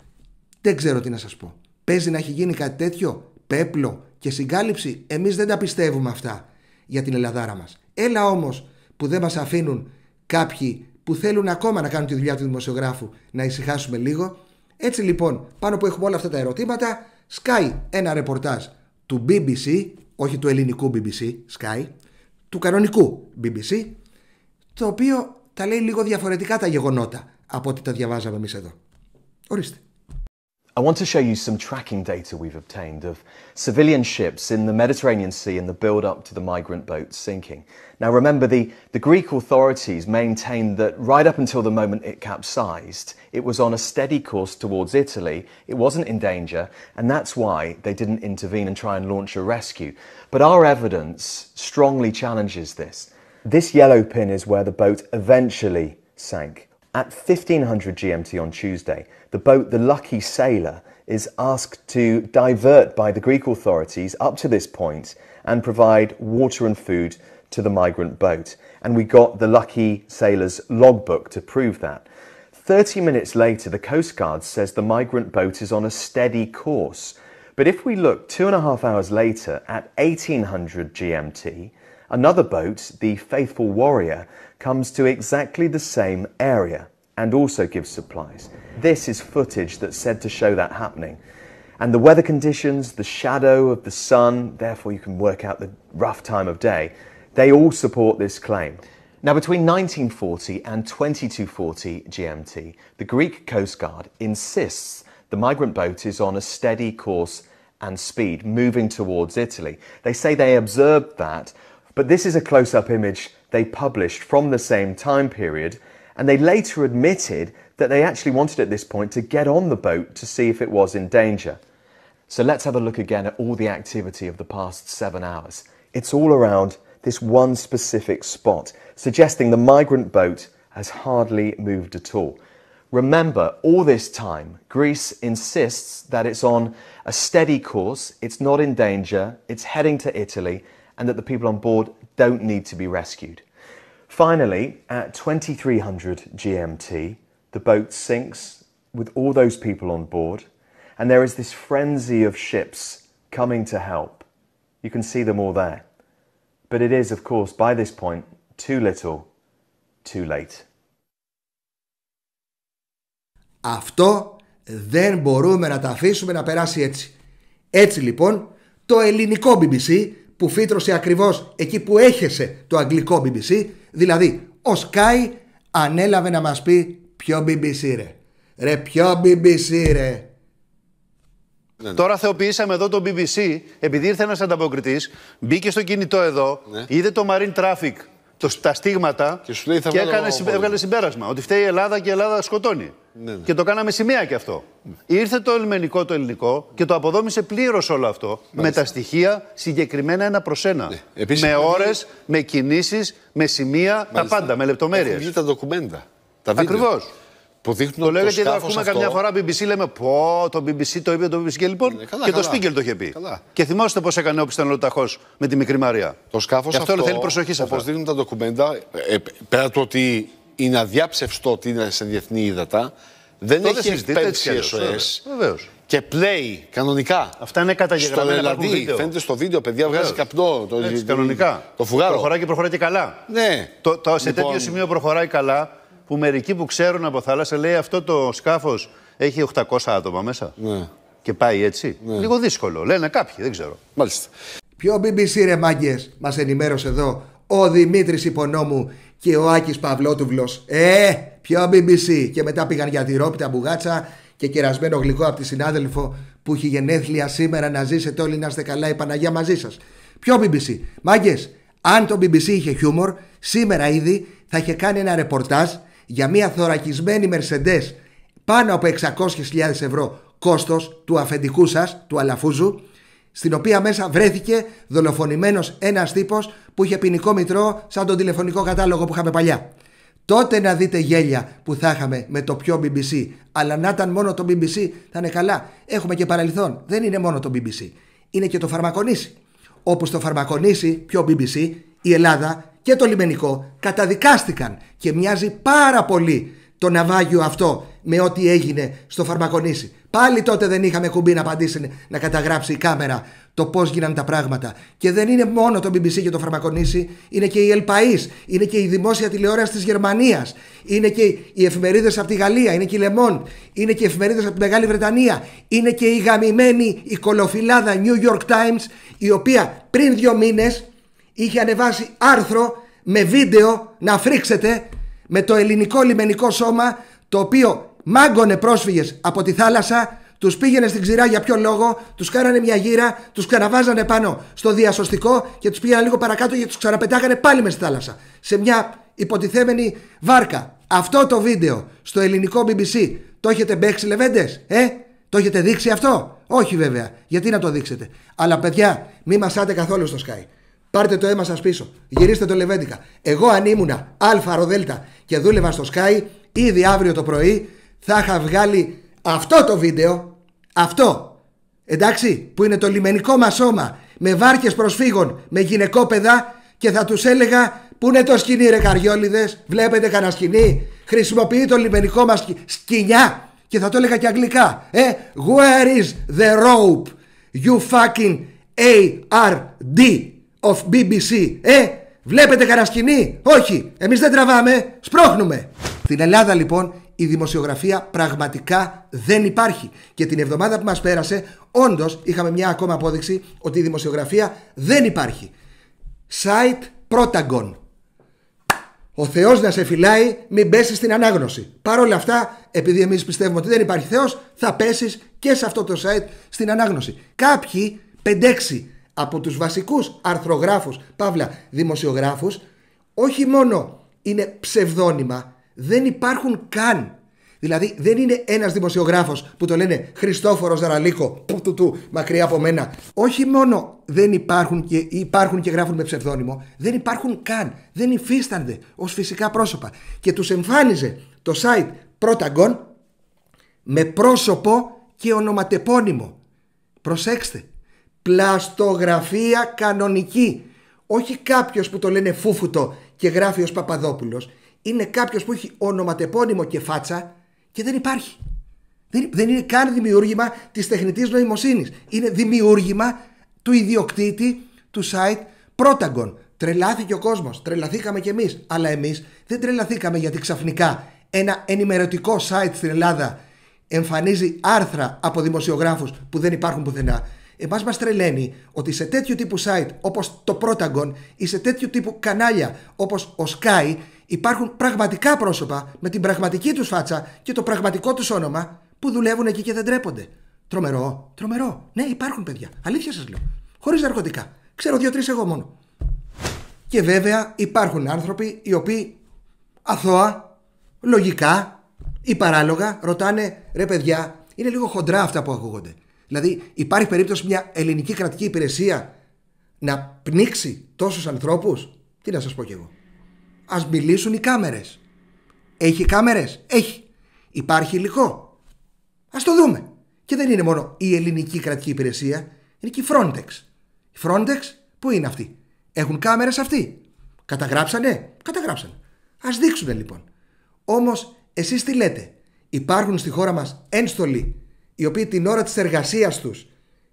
Δεν ξέρω τι να σας πω. Παίζει να έχει γίνει κάτι τέτοιο, πέπλο και συγκάλυψη? Εμείς δεν τα πιστεύουμε αυτά για την Ελλαδάρα μας. Έλα όμως που δεν μας αφήνουν κάποιοι που θέλουν ακόμα να κάνουν τη δουλειά του δημοσιογράφου να ησυχάσουμε λίγο. Έτσι λοιπόν, πάνω που έχουμε όλα αυτά τα ερωτήματα, σκάει ένα ρεπορτάζ του BBC, όχι του ελληνικού BBC, Sky, του κανονικού BBC, το οποίο τα λέει λίγο διαφορετικά τα γεγονότα από ό,τι τα διαβάζαμε εμείς εδώ. Ορίστε. I want to show you some tracking data we've obtained of civilian ships in the Mediterranean Sea in the build-up to the migrant boat sinking. Now remember, the Greek authorities maintained that right up until the moment it capsized, it was on a steady course towards Italy, it wasn't in danger, and that's why they didn't intervene and try and launch a rescue. But our evidence strongly challenges this. This yellow pin is where the boat eventually sank. At 1500 GMT on Tuesday, the boat, the Lucky Sailor, is asked to divert by the Greek authorities up to this point and provide water and food to the migrant boat. And we got the Lucky Sailor's logbook to prove that. 30 minutes later, the Coast Guard says the migrant boat is on a steady course. But if we look 2.5 hours later at 1800 GMT, another boat, the Faithful Warrior, comes to exactly the same area and also gives supplies. This is footage that's said to show that happening. And the weather conditions, the shadow of the sun, therefore you can work out the rough time of day, they all support this claim. Now, between 1940 and 2240 GMT, the Greek Coast Guard insists the migrant boat is on a steady course and speed, moving towards Italy. They say they observed that, but this is a close-up image they published from the same time period, and they later admitted that they actually wanted at this point to get on the boat to see if it was in danger. So let's have a look again at all the activity of the past 7 hours. It's all around this one specific spot, suggesting the migrant boat has hardly moved at all. Remember, all this time, Greece insists that it's on a steady course, it's not in danger, it's heading to Italy, and that the people on board don't need to be rescued. Finally, at 2300 GMT, the boat sinks with all those people on board, and there is this frenzy of ships coming to help. You can see them all there. But it is, of course, by this point, too little, too late. Αυτό δεν μπορούμε να τα αφήσουμε να περάσει έτσι. Έτσι λοιπόν, το ελληνικό BBC που φύτρωσε ακριβώς εκεί που έχεσε το αγγλικό BBC, δηλαδή ο Sky ανέλαβε να μας πει ποιο BBC ρε. Ρε ποιο BBC ρε. Τώρα θεοποιήσαμε εδώ το BBC, επειδή ήρθε ένας ανταποκριτής, μπήκε στο κινητό εδώ, είδε το Marine Traffic, τα στίγματα και έβγαλε συμπέρασμα ότι φταίει η Ελλάδα και η Ελλάδα σκοτώνει. Και το κάναμε σημαία και αυτό. Ήρθε το ελληνικό και το αποδόμησε πλήρως όλο αυτό, με τα στοιχεία συγκεκριμένα ένα προς ένα. Με ώρες, με κινήσεις, με σημεία, τα πάντα, με λεπτομέρειες. Έχουν βγει τα ντοκουμέντα. Ακριβώς. Το λέω γιατί ακούμε καμιά φορά BBC, λέμε πω το BBC το είπε, το BBC και λοιπόν. Και το Spiegel το είχε πει. Καλά. Και θυμάστε πώς έκανε ο Πιστανολοταχός με τη Μικρή Μαρία. Το σκάφος αυτό, θέλει προσοχή σε αυτά. όπως δείχνουν τα ντοκουμέντα, πέρα του ότι είναι αδιάψευστο ότι είναι σε διεθνή ύδατα, δεν έχει εκπέμψει SOS και πλέει κανονικά. Αυτά είναι καταγεγραμμένα. Δηλαδή, φαίνεται στο βίντεο, παιδιά, βγάζει καπνό. Κανονικά. Το φουγάρο. Προχωράει και καλά. Ναι. Σε τέτοιο σημείο προχωράει καλά, που μερικοί που ξέρουν από θάλασσα λέει αυτό το σκάφος έχει 800 άτομα μέσα. Ναι. Και πάει έτσι. Ναι. Λίγο δύσκολο. Λένε κάποιοι, δεν ξέρω. Μάλιστα. Ποιο BBC ρε μάγκες, μας ενημέρωσε εδώ ο Δημήτρης Υπονόμου και ο Άκης Παυλότουβλος. Ποιο BBC. Και μετά πήγαν για τυρόπιτα μπουγάτσα και κερασμένο γλυκό από τη συνάδελφο που έχει γενέθλια σήμερα. Να ζήσετε όλοι, να είστε καλά, η Παναγία μαζί σας. Ποιο BBC. Μάγκες, αν το BBC είχε χιούμορ, σήμερα ήδη θα είχε κάνει ένα ρεπορτάζ για μια θωρακισμένη Mercedes πάνω από 600.000 ευρώ κόστος του αφεντικού σας, του Αλαφούζου, στην οποία μέσα βρέθηκε δολοφονημένος ένας τύπος που είχε ποινικό μητρό σαν τον τηλεφωνικό κατάλογο που είχαμε παλιά. Τότε να δείτε γέλια που θα είχαμε με το πιο BBC. Αλλά να ήταν μόνο το BBC θα είναι καλά. Έχουμε και παρελθόν. Δεν είναι μόνο το BBC. Είναι και το Φαρμακονήσι. Όπου στο Φαρμακονήσι, πιο BBC, η Ελλάδα και το λιμενικό καταδικάστηκαν και μοιάζει πάρα πολύ το ναυάγιο αυτό με ό,τι έγινε στο Φαρμακονήσι. Πάλι τότε δεν είχαμε κουμπί να απαντήσει, να καταγράψει η κάμερα το πώς γίνανε τα πράγματα. Και δεν είναι μόνο το BBC και το Φαρμακονήσι, είναι και η El País, είναι και η δημόσια τηλεόραση της Γερμανίας, είναι και οι εφημερίδες από τη Γαλλία, είναι και η Le Monde, είναι και οι εφημερίδες από τη Μεγάλη Βρετανία, είναι και η γαμημένη η κολοφυλάδα New York Times, η οποία πριν 2 μήνες είχε ανεβάσει άρθρο με βίντεο να φρίξετε με το ελληνικό λιμενικό σώμα, το οποίο μάγκωνε πρόσφυγες από τη θάλασσα, τους πήγαινε στην ξηρά για ποιο λόγο, τους κάνανε μια γύρα, τους ξαναβάζανε πάνω στο διασωστικό και τους πήγαιναν λίγο παρακάτω και τους ξαναπετάγανε πάλι μες στη θάλασσα. Σε μια υποτιθέμενη βάρκα. Αυτό το βίντεο στο ελληνικό BBC το έχετε μπέξει, λεβέντες? Το έχετε δείξει αυτό? Όχι βέβαια. Γιατί να το δείξετε? Αλλά παιδιά, μη μασάτε καθόλου στο Sky. Πάρτε το αίμα σας πίσω. Γυρίστε το λεβέντικα. Εγώ αν ήμουνα ΑΡΔ και δούλευα στο Sky, ήδη αύριο το πρωί θα είχα βγάλει αυτό το βίντεο. Αυτό. Εντάξει, που είναι το λιμενικό μας σώμα με βάρκες προσφύγων, με γυναικόπαιδα, και θα τους έλεγα: πού είναι το σκηνή, ρε καριόλιδες? Βλέπετε κανένα σκηνή? Χρησιμοποιεί το λιμενικό μας σκηνιά. Και θα το έλεγα και αγγλικά. Where is the rope, you fucking ARD of BBC? Βλέπετε κανένα σκηνή? Όχι, εμείς δεν τραβάμε, σπρώχνουμε. Στην Ελλάδα λοιπόν η δημοσιογραφία πραγματικά δεν υπάρχει. Και την εβδομάδα που μας πέρασε όντως είχαμε μια ακόμα απόδειξη ότι η δημοσιογραφία δεν υπάρχει. Site Protagon. Ο Θεός να σε φυλάει, μην πέσεις στην ανάγνωση. Παρ' όλα αυτά, επειδή εμείς πιστεύουμε ότι δεν υπάρχει Θεός, θα πέσεις και σε αυτό το site στην ανάγνωση. Κάποιοι 5-6 από τους βασικούς αρθρογράφους, παύλα δημοσιογράφους, όχι μόνο είναι ψευδόνυμα, δεν υπάρχουν καν. Δηλαδή δεν είναι ένας δημοσιογράφος που το λένε Χριστόφορο Ζαραλίκο, μακριά από μένα. Όχι μόνο δεν υπάρχουν και γράφουν με ψευδόνυμο, δεν υπάρχουν καν. Δεν υφίστανται ως φυσικά πρόσωπα. Και τους εμφάνιζε το site Protagon με πρόσωπο και ονοματεπώνυμο. Προσέξτε. Πλαστογραφία κανονική. Όχι κάποιος που το λένε Φούφουτο και γράφει ως Παπαδόπουλος. Είναι κάποιος που έχει ονοματεπώνυμο και φάτσα και δεν υπάρχει. Δεν είναι καν δημιούργημα της τεχνητής νοημοσύνης. Είναι δημιούργημα του ιδιοκτήτη του site Protagon. Τρελάθηκε ο κόσμος, τρελαθήκαμε κι εμείς. Αλλά εμείς δεν τρελαθήκαμε γιατί ξαφνικά ένα ενημερωτικό site στην Ελλάδα εμφανίζει άρθρα από δημοσιογράφους που δεν υπάρχουν πουθενά. Εμάς μας τρελαίνει ότι σε τέτοιου τύπου site όπως το Protagon ή σε τέτοιου τύπου κανάλια όπως ο Sky υπάρχουν πραγματικά πρόσωπα με την πραγματική τους φάτσα και το πραγματικό τους όνομα που δουλεύουν εκεί και δεν ντρέπονται. Τρομερό, τρομερό. Ναι, υπάρχουν παιδιά. Αλήθεια σας λέω. Χωρίς ναρκωτικά. Ξέρω 2-3 εγώ μόνο. Και βέβαια υπάρχουν άνθρωποι οι οποίοι αθώα, λογικά ή παράλογα ρωτάνε: ρε παιδιά, είναι λίγο χοντρά αυτά που ακούγονται. Δηλαδή υπάρχει περίπτωση μια ελληνική κρατική υπηρεσία να πνίξει τόσους ανθρώπους? Τι να σας πω κι εγώ. Ας μιλήσουν οι κάμερες. Έχει κάμερες? Έχει. Υπάρχει υλικό? Ας το δούμε. Και δεν είναι μόνο η ελληνική κρατική υπηρεσία, είναι και η Frontex. Η Frontex πού είναι αυτή? Έχουν κάμερες αυτοί? Καταγράψανε? Καταγράψανε. Ας δείξουνε λοιπόν. Όμως εσείς τι λέτε? Υπάρχουν στη χώρα μας ένστολοι οι οποίοι την ώρα της εργασίας τους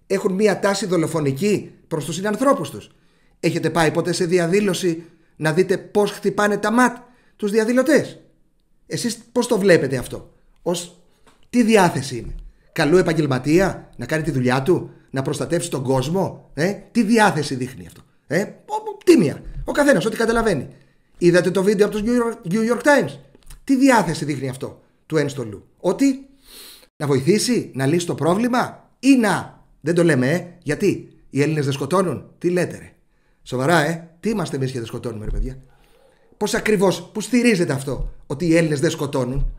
έχουν μία τάση δολοφονική προς τους συνανθρώπους τους? Έχετε πάει ποτέ σε διαδήλωση να δείτε πώς χτυπάνε τα ματ τους διαδηλωτές? Εσείς πώς το βλέπετε αυτό? Ως τι διάθεση είναι? Καλού επαγγελματία να κάνει τη δουλειά του, να προστατεύσει τον κόσμο? Τι διάθεση δείχνει αυτό? Τίμια. Ο καθένας ό,τι καταλαβαίνει. Είδατε το βίντεο από τους New York Times? Τι διάθεση δείχνει αυτό του ένστολου? Ότι να βοηθήσει να λύσει το πρόβλημα ή να... Δεν το λέμε, γιατί οι Έλληνες δεν σκοτώνουν? Τι λέτε ρε? Σοβαρά τι είμαστε εμείς και δεν σκοτώνουμε ρε παιδιά? Πώς ακριβώς, που στηρίζεται αυτό ότι οι Έλληνες δεν σκοτώνουν?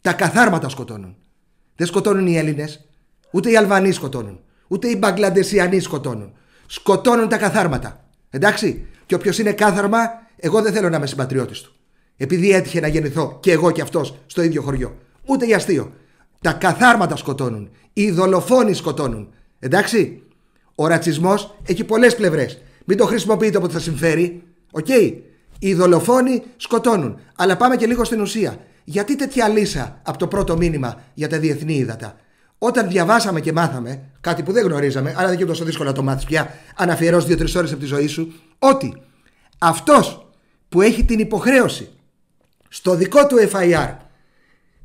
Τα καθάρματα σκοτώνουν. Δεν σκοτώνουν οι Έλληνες, ούτε οι Αλβανοί σκοτώνουν, ούτε οι Μπαγκλαντεσιανοί σκοτώνουν. Σκοτώνουν τα καθάρματα. Εντάξει? Και όποιος είναι κάθαρμα, εγώ δεν θέλω να είμαι συμπατριώτης του, επειδή έτυχε να γεννηθώ και εγώ και αυτός στο ίδιο χωριό. Ούτε για αστείο. Τα καθάρματα σκοτώνουν. Οι δολοφόνοι σκοτώνουν. Εντάξει? Ο ρατσισμός έχει πολλές πλευρές. Μην το χρησιμοποιείτε όποτε θα συμφέρει. Οκ. Οι δολοφόνοι σκοτώνουν. Αλλά πάμε και λίγο στην ουσία. Γιατί τέτοια λύσα από το πρώτο μήνυμα για τα διεθνή ύδατα? Όταν διαβάσαμε και μάθαμε κάτι που δεν γνωρίζαμε, αλλά δεν είναι τόσο δύσκολο να το μάθεις πια, αν αφιερώσεις 2-3 ώρες από τη ζωή σου, ότι αυτός που έχει την υποχρέωση στο δικό του FIR,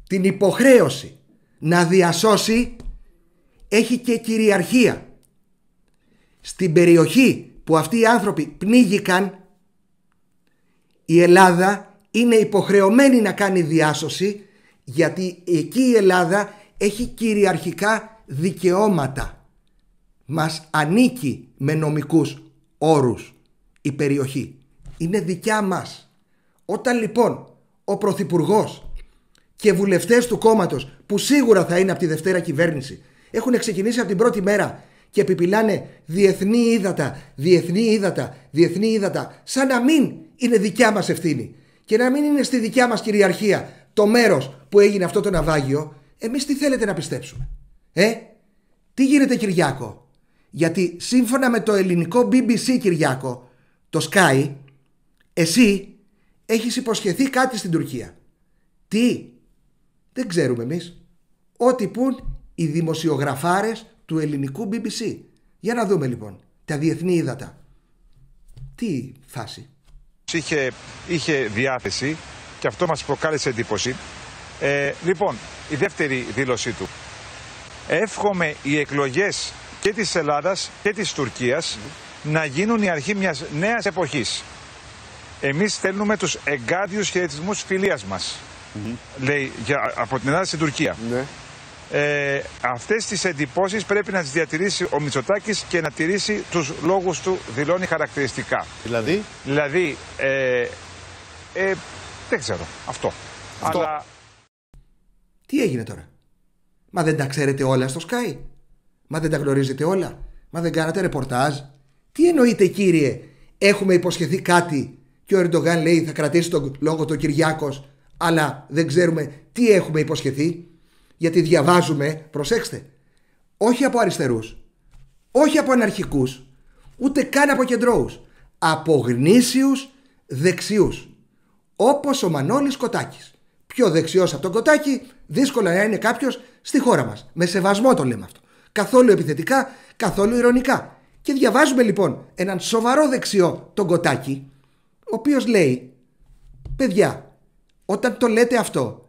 την υποχρέωση να διασώσει, έχει και κυριαρχία. Στην περιοχή που αυτοί οι άνθρωποι πνίγηκαν, η Ελλάδα είναι υποχρεωμένη να κάνει διάσωση, γιατί εκεί η Ελλάδα έχει κυριαρχικά δικαιώματα. Μας ανήκει με νομικούς όρους η περιοχή. Είναι δικιά μας. Όταν λοιπόν ο Πρωθυπουργός και βουλευτές του κόμματος, που σίγουρα θα είναι από τη Δευτέρα κυβέρνηση, έχουν ξεκινήσει από την πρώτη μέρα και επιπυλάνε διεθνή ύδατα, διεθνή ύδατα, διεθνή ύδατα, σαν να μην είναι δικιά μας ευθύνη και να μην είναι στη δικιά μας κυριαρχία το μέρος που έγινε αυτό το ναυάγιο, εμείς τι θέλετε να πιστέψουμε? Τι γίνεται, Κυριάκο? Γιατί σύμφωνα με το ελληνικό BBC, Κυριάκο, το Sky, εσύ έχεις υποσχεθεί κάτι στην Τουρκία. Τι? Δεν ξέρουμε εμείς. Ό,τι πουν οι δημοσιογραφάρες του ελληνικού BBC. Για να δούμε λοιπόν τα διεθνή ύδατα. Τι φάση? Είχε διάθεση και αυτό μας προκάλεσε εντύπωση. Λοιπόν, η δεύτερη δήλωσή του. Εύχομαι οι εκλογές και της Ελλάδας και της Τουρκίας να γίνουν η αρχή μιας νέας εποχής. Εμείς στέλνουμε τους εγκάρδιους χαιρετισμούς φιλίας μας. Λέει από την Ελλάδα στην Τουρκία. Αυτές τις εντυπώσεις πρέπει να τις διατηρήσει ο Μητσοτάκης και να τηρήσει τους λόγους του, δηλώνει χαρακτηριστικά. Δηλαδή δεν ξέρω. Αυτό. Αλλά... Τι έγινε τώρα? Μα δεν τα ξέρετε όλα στο Sky? Μα δεν τα γνωρίζετε όλα? Μα δεν κάνατε ρεπορτάζ? Τι εννοείτε, κύριε, έχουμε υποσχεθεί κάτι και ο Ερντογάν λέει θα κρατήσει τον λόγο του Κυριάκος, αλλά δεν ξέρουμε τι έχουμε υποσχεθεί? Γιατί διαβάζουμε, προσέξτε, όχι από αριστερούς, όχι από αναρχικούς, ούτε καν από κεντρώους, από γνήσιους δεξιούς, όπως ο Μανώλης Κοτάκης. Πιο δεξιός από τον Κοτάκη δύσκολα να είναι κάποιος στη χώρα μας. Με σεβασμό το λέμε αυτό. Καθόλου επιθετικά, καθόλου ειρωνικά. Και διαβάζουμε λοιπόν έναν σοβαρό δεξιό, τον Κοτάκη, ο οποίος λέει, παιδιά, όταν το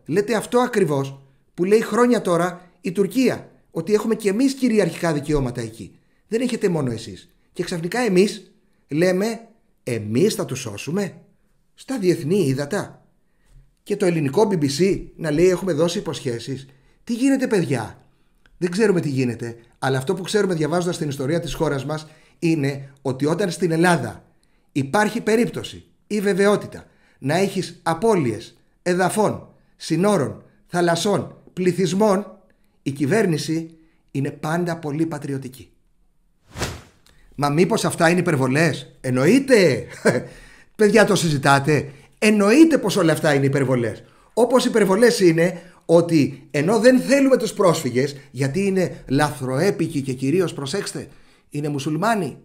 λέτε αυτό ακριβώς που λέει χρόνια τώρα η Τουρκία, ότι έχουμε και εμείς κυριαρχικά δικαιώματα εκεί. Δεν έχετε μόνο εσείς. Και ξαφνικά εμείς λέμε, εμείς θα τους σώσουμε στα διεθνή ύδατα. Και το ελληνικό BBC να λέει έχουμε δώσει υποσχέσεις. Τι γίνεται, παιδιά? Δεν ξέρουμε τι γίνεται, αλλά αυτό που ξέρουμε διαβάζοντας την ιστορία της χώρας μας είναι ότι όταν στην Ελλάδα υπάρχει περίπτωση ή βεβαιότητα να έχεις απώλειες εδαφών, συνόρων, θαλασσών, πληθυσμών, η κυβέρνηση είναι πάντα πολύ πατριωτική. Μα μήπως αυτά είναι υπερβολές? Εννοείται. Παιδιά, το συζητάτε? Εννοείται πως όλα αυτά είναι υπερβολές. Όπως υπερβολές είναι ότι ενώ δεν θέλουμε τους πρόσφυγες, γιατί είναι λαθροέπικοι και κυρίως, προσέξτε, είναι μουσουλμάνοι.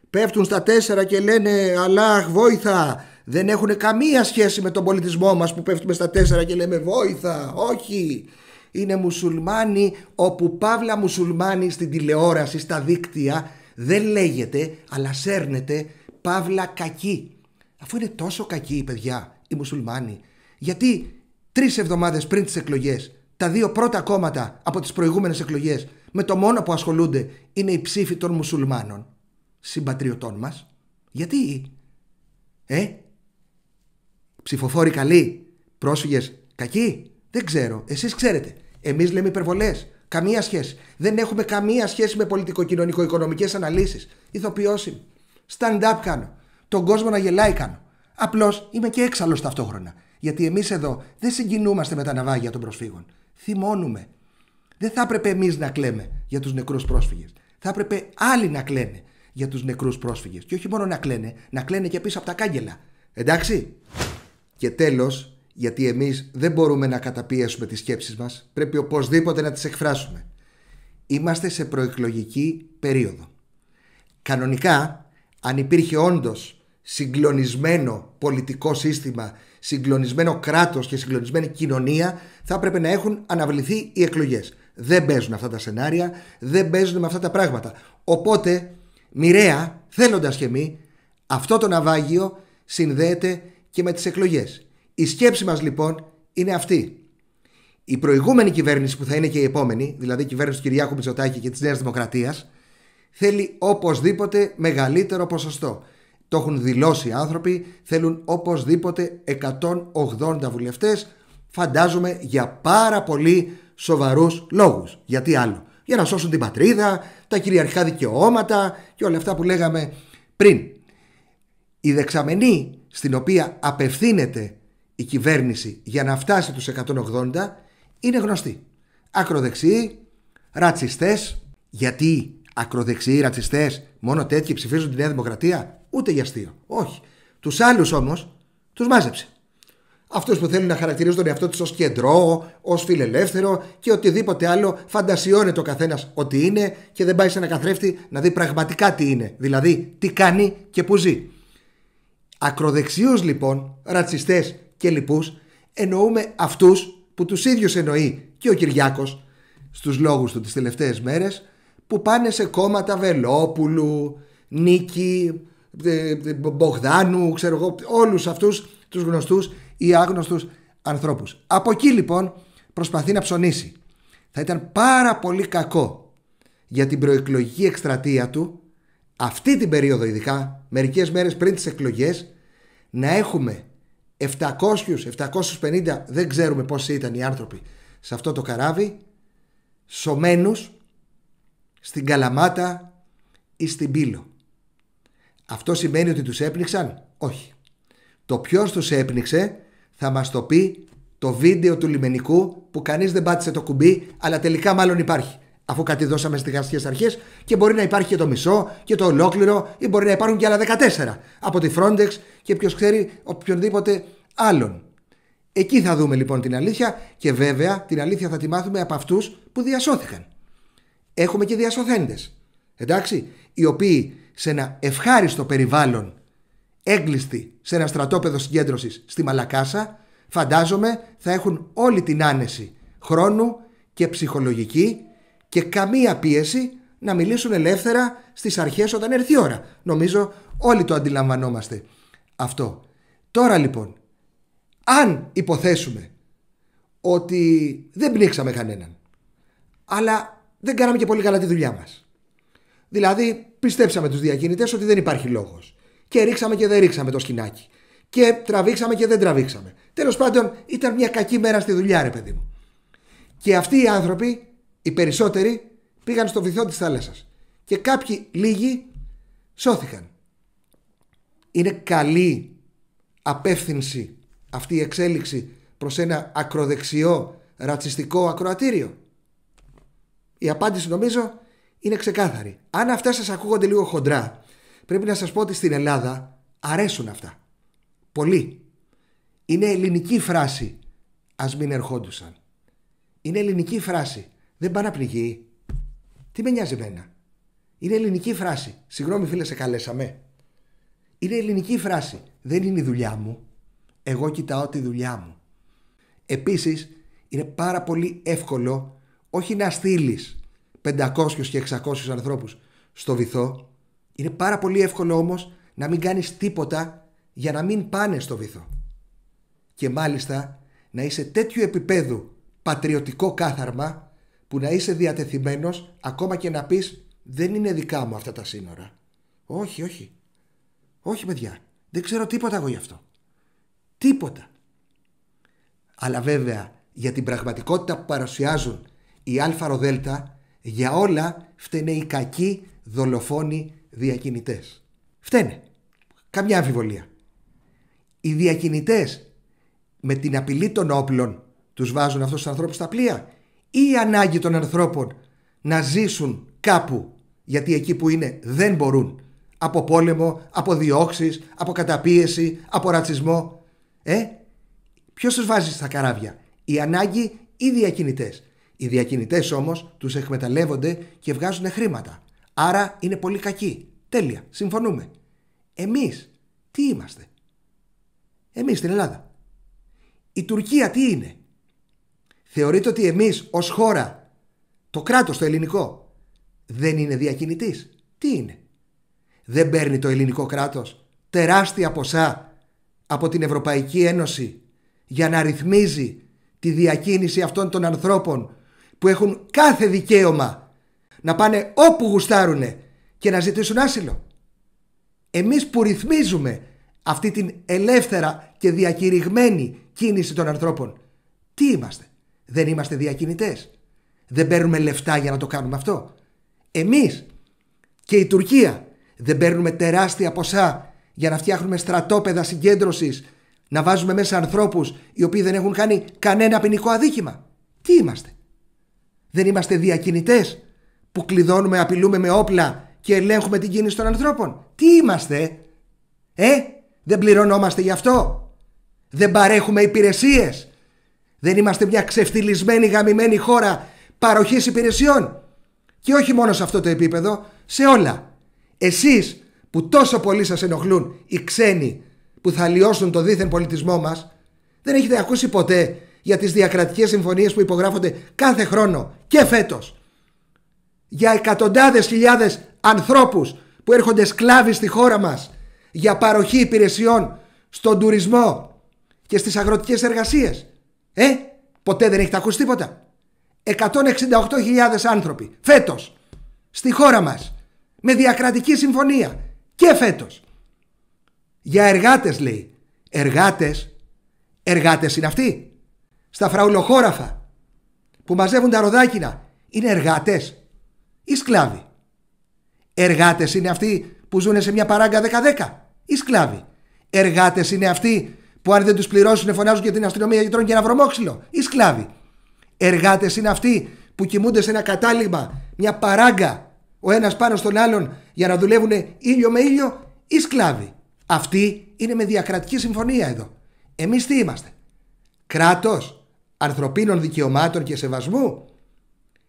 Πέφτουν στα 4 και λένε Αλλάχ βόηθα. Δεν έχουν καμία σχέση με τον πολιτισμό μας που πέφτουμε στα 4 και λέμε βόηθα. Όχι. Είναι μουσουλμάνοι, όπου παύλα μουσουλμάνοι στην τηλεόραση, στα δίκτυα δεν λέγεται, αλλά σέρνεται παύλα κακοί. Αφού είναι τόσο κακοί, παιδιά, οι μουσουλμάνοι, γιατί 3 εβδομάδες πριν τις εκλογές τα 2 πρώτα κόμματα από τις προηγούμενες εκλογές με το μόνο που ασχολούνται είναι η ψήφοι των μουσουλμάνων συμπατριωτών μας? Γιατί? Ψηφοφόροι καλοί, πρόσφυγες κακοί? Δεν ξέρω, εσείς ξέρετε. Εμείς λέμε υπερβολές. Καμία σχέση. Δεν έχουμε καμία σχέση με πολιτικο-κοινωνικο-οικονομικές αναλύσεις. Ηθοποιός είμαι. Stand-up κάνω. Τον κόσμο να γελάει κάνω. Απλώς είμαι και έξαλλος ταυτόχρονα. Γιατί εμείς εδώ δεν συγκινούμαστε με τα ναυάγια των προσφύγων. Θυμώνουμε. Δεν θα έπρεπε εμείς να κλαίμε για τους νεκρούς πρόσφυγες. Θα έπρεπε άλλοι να κλαίνε για τους νεκρούς πρόσφυγες. Και όχι μόνο να κλαίνε και πίσω από τα κάγκελα. Εντάξει. Και τέλος, γιατί εμείς δεν μπορούμε να καταπιέσουμε τις σκέψεις μας, πρέπει οπωσδήποτε να τις εκφράσουμε. Είμαστε σε προεκλογική περίοδο. Κανονικά, αν υπήρχε όντως συγκλονισμένο πολιτικό σύστημα, συγκλονισμένο κράτος και συγκλονισμένη κοινωνία, θα έπρεπε να έχουν αναβληθεί οι εκλογές. Δεν παίζουν αυτά τα σενάρια, δεν παίζουν με αυτά τα πράγματα. Οπότε, μοιραία, θέλοντας και μη, αυτό το ναυάγιο συνδέεται και με τις εκλογές. Η σκέψη μας λοιπόν είναι αυτή. Η προηγούμενη κυβέρνηση που θα είναι και η επόμενη, δηλαδή η κυβέρνηση του Κυριάκου Μητσοτάκη και της Νέας Δημοκρατίας, θέλει οπωσδήποτε μεγαλύτερο ποσοστό. Το έχουν δηλώσει οι άνθρωποι, θέλουν οπωσδήποτε 180 βουλευτές, Φαντάζομαι για πάρα πολύ σοβαρούς λόγους. Γιατί άλλο? Για να σώσουν την πατρίδα, τα κυριαρχικά δικαιώματα και όλα αυτά που λέγαμε πριν. Η δεξαμενή στην οποία απευθύνεται η κυβέρνηση για να φτάσει τους 180 είναι γνωστή. Ακροδεξιοί, ρατσιστές. Γιατί ακροδεξιοί, ρατσιστές, μόνο τέτοιοι ψηφίζουν τη Νέα Δημοκρατία? Ούτε για αστείο. Όχι. Τους άλλους όμως τους μάζεψε. Αυτούς που θέλουν να χαρακτηρίζουν τον εαυτό τους ως κεντρό, ως φιλελεύθερο και οτιδήποτε άλλο φαντασιώνεται ο καθένας ότι είναι και δεν πάει σε ένα καθρέφτη να δει πραγματικά τι είναι. Δηλαδή τι κάνει και που ζει. Ακροδεξιούς λοιπόν, ρατσιστές και λοιπούς, εννοούμε αυτούς που τους ίδιους εννοεί και ο Κυριάκος στους λόγους του τις τελευταίες μέρες, που πάνε σε κόμματα Βελόπουλου, Νίκη, Μπογδάνου, ξέρω εγώ, όλους αυτούς τους γνωστούς ή άγνωστους ανθρώπους. Από εκεί λοιπόν προσπαθεί να ψωνίσει. Θα ήταν πάρα πολύ κακό για την προεκλογική εκστρατεία του, αυτή την περίοδο ειδικά, μερικές μέρες πριν τις εκλογές, να έχουμε 700-750, δεν ξέρουμε πόσοι ήταν οι άνθρωποι σε αυτό το καράβι, σωμένους στην Καλαμάτα ή στην Πύλο. Αυτό σημαίνει ότι τους έπνιξαν? Όχι. Το ποιος τους έπνιξε θα μας το πει το βίντεο του λιμενικού που κανείς δεν πάτησε το κουμπί, αλλά τελικά μάλλον υπάρχει, αφού κάτι δώσαμε στις δικαστικές αρχές, και μπορεί να υπάρχει και το μισό και το ολόκληρο, ή μπορεί να υπάρχουν και άλλα 14 από τη Frontex και ποιος ξέρει οποιονδήποτε άλλον. Εκεί θα δούμε λοιπόν την αλήθεια, και βέβαια την αλήθεια θα τη μάθουμε από αυτούς που διασώθηκαν. Έχουμε και διασωθέντες, εντάξει, οι οποίοι σε ένα ευχάριστο περιβάλλον, έγκλειστοι σε ένα στρατόπεδο συγκέντρωσης στη Μαλακάσα, φαντάζομαι θα έχουν όλη την άνεση χρόνου και ψυχολογική και καμία πίεση να μιλήσουν ελεύθερα στις αρχές όταν έρθει η ώρα. Νομίζω όλοι το αντιλαμβανόμαστε αυτό. Τώρα λοιπόν, αν υποθέσουμε ότι δεν πνίξαμε κανέναν, αλλά δεν κάναμε και πολύ καλά τη δουλειά μας, δηλαδή πιστέψαμε τους διακινητές ότι δεν υπάρχει λόγος, και ρίξαμε και δεν ρίξαμε το σκηνάκι, και τραβήξαμε και δεν τραβήξαμε, τέλος πάντων ήταν μια κακή μέρα στη δουλειά, ρε παιδί μου, και αυτοί οι άνθρωποι, οι περισσότεροι, πήγαν στο βυθό της θάλασσας και κάποιοι λίγοι σώθηκαν. Είναι καλή απεύθυνση αυτή η εξέλιξη προς ένα ακροδεξιό ρατσιστικό ακροατήριο? Η απάντηση νομίζω είναι ξεκάθαρη. Αν αυτά σας ακούγονται λίγο χοντρά, πρέπει να σας πω ότι στην Ελλάδα αρέσουν αυτά. Πολύ. Είναι ελληνική φράση, ας μην ερχόντουσαν. Είναι ελληνική φράση. Δεν πάνε να πνιγεί. Τι με νοιάζει εμένα? Είναι ελληνική φράση. Συγγνώμη φίλε, σε καλέσαμε? Είναι ελληνική φράση. Δεν είναι η δουλειά μου. Εγώ κοιτάω τη δουλειά μου. Επίσης, είναι πάρα πολύ εύκολο όχι να στείλεις 500 και 600 ανθρώπους στο βυθό. Είναι πάρα πολύ εύκολο όμως να μην κάνεις τίποτα για να μην πάνε στο βυθό. Και μάλιστα να είσαι τέτοιου επίπεδου πατριωτικό κάθαρμα που να είσαι διατεθειμένος ακόμα και να πεις δεν είναι δικά μου αυτά τα σύνορα. Όχι, όχι. Όχι παιδιά. Δεν ξέρω τίποτα εγώ γι' αυτό. Τίποτα. Αλλά βέβαια για την πραγματικότητα που παρουσιάζουν οι ΑΡΔ, για όλα φταίνε οι κακοί δολοφόνοι διακινητές. Φταίνε. Καμιά αμφιβολία. Οι διακινητές με την απειλή των όπλων τους βάζουν αυτούς τους ανθρώπους στα πλοία, ή η ανάγκη των ανθρώπων να ζήσουν κάπου, γιατί εκεί που είναι δεν μπορούν, από πόλεμο, από διώξεις, από καταπίεση, από ρατσισμό? Ποιος τους βάζει στα καράβια? Η ανάγκη ή οι διακινητές? Οι διακινητές όμως τους εκμεταλλεύονται και βγάζουν χρήματα. Άρα είναι πολύ κακοί. Τέλεια, συμφωνούμε. Εμείς τι είμαστε? Εμείς στην Ελλάδα. Η Τουρκία τι είναι? Θεωρείτε ότι εμείς ως χώρα, το κράτος το ελληνικό, δεν είναι διακινητής? Τι είναι? Δεν παίρνει το ελληνικό κράτος τεράστια ποσά από την Ευρωπαϊκή Ένωση για να ρυθμίζει τη διακίνηση αυτών των ανθρώπων που έχουν κάθε δικαίωμα να πάνε όπου γουστάρουνε και να ζητήσουν άσυλο? Εμείς που ρυθμίζουμε αυτή την ελεύθερα και διακηρυγμένη κίνηση των ανθρώπων, Τι είμαστε? Δεν είμαστε διακινητές? Δεν παίρνουμε λεφτά για να το κάνουμε αυτό? Εμείς και η Τουρκία δεν παίρνουμε τεράστια ποσά για να φτιάχνουμε στρατόπεδα συγκέντρωσης, να βάζουμε μέσα ανθρώπους οι οποίοι δεν έχουν κάνει κανένα ποινικό αδίκημα? Τι είμαστε? Δεν είμαστε διακινητές που κλειδώνουμε, απειλούμε με όπλα και ελέγχουμε την κίνηση των ανθρώπων? Τι είμαστε? Δεν πληρωνόμαστε γι' αυτό? Δεν παρέχουμε υπηρεσίες? Δεν είμαστε μια ξεφτυλισμένη, γαμημένη χώρα παροχής υπηρεσιών? Και όχι μόνο σε αυτό το επίπεδο, σε όλα. Εσείς που τόσο πολύ σας ενοχλούν οι ξένοι που θα αλλοιώσουν το δίθεν πολιτισμό μας, δεν έχετε ακούσει ποτέ για τις διακρατικές συμφωνίες που υπογράφονται κάθε χρόνο και φέτος για εκατοντάδες χιλιάδες ανθρώπους που έρχονται σκλάβοι στη χώρα μας για παροχή υπηρεσιών στον τουρισμό και στις αγροτικές εργασίες? Ποτέ δεν έχετε ακούσει τίποτα? 168.000 άνθρωποι φέτος στη χώρα μας με διακρατική συμφωνία και φέτος. Για εργάτες λέει. Εργάτες είναι αυτοί στα φραουλοχώραφα που μαζεύουν τα ροδάκινα? Είναι εργάτες ή σκλάβοι? Εργάτες είναι αυτοί που ζουν σε μια παράγκα 10-10 ή σκλάβοι? Εργάτες είναι αυτοί που αν δεν τους πληρώσουν φωνάζουν και την αστυνομία και τρώνε και ένα βρωμόξυλο ή σκλάβοι? Εργάτες είναι αυτοί που κοιμούνται σε ένα κατάληγμα, μια παράγκα, ο ένας πάνω στον άλλον για να δουλεύουν ήλιο με ήλιο ή σκλάβοι? Αυτοί είναι με διακρατική συμφωνία εδώ. Εμείς τι είμαστε? Κράτος ανθρωπίνων δικαιωμάτων και σεβασμού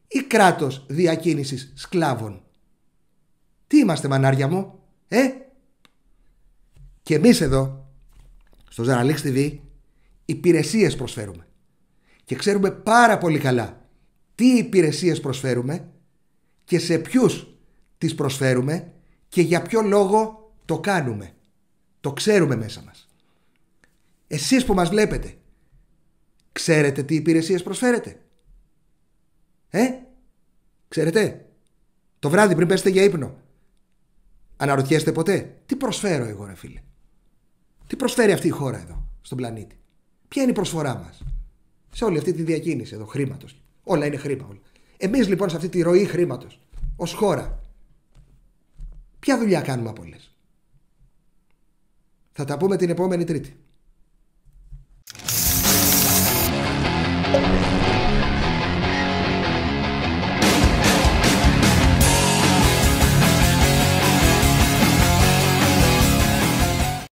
ή κράτος διακίνησης σκλάβων? Τι είμαστε, μανάρια μου? Και εμείς εδώ στο Ζαραλίξ TV υπηρεσίες προσφέρουμε και ξέρουμε πάρα πολύ καλά τι υπηρεσίες προσφέρουμε και σε ποιους τις προσφέρουμε και για ποιο λόγο το κάνουμε. Το ξέρουμε μέσα μας. Εσείς που μας βλέπετε, ξέρετε τι υπηρεσίες προσφέρετε? Ξέρετε? Το βράδυ πριν πέσετε για ύπνο αναρωτιέστε ποτέ τι προσφέρω εγώ, ρε φίλε? Τι προσφέρει αυτή η χώρα εδώ στον πλανήτη? Ποια είναι η προσφορά μας σε όλη αυτή τη διακίνηση εδώ χρήματος? Όλα είναι χρήμα όλα. Εμείς λοιπόν σε αυτή τη ροή χρήματος ως χώρα ποια δουλειά κάνουμε από όλες? Θα τα πούμε την επόμενη Τρίτη.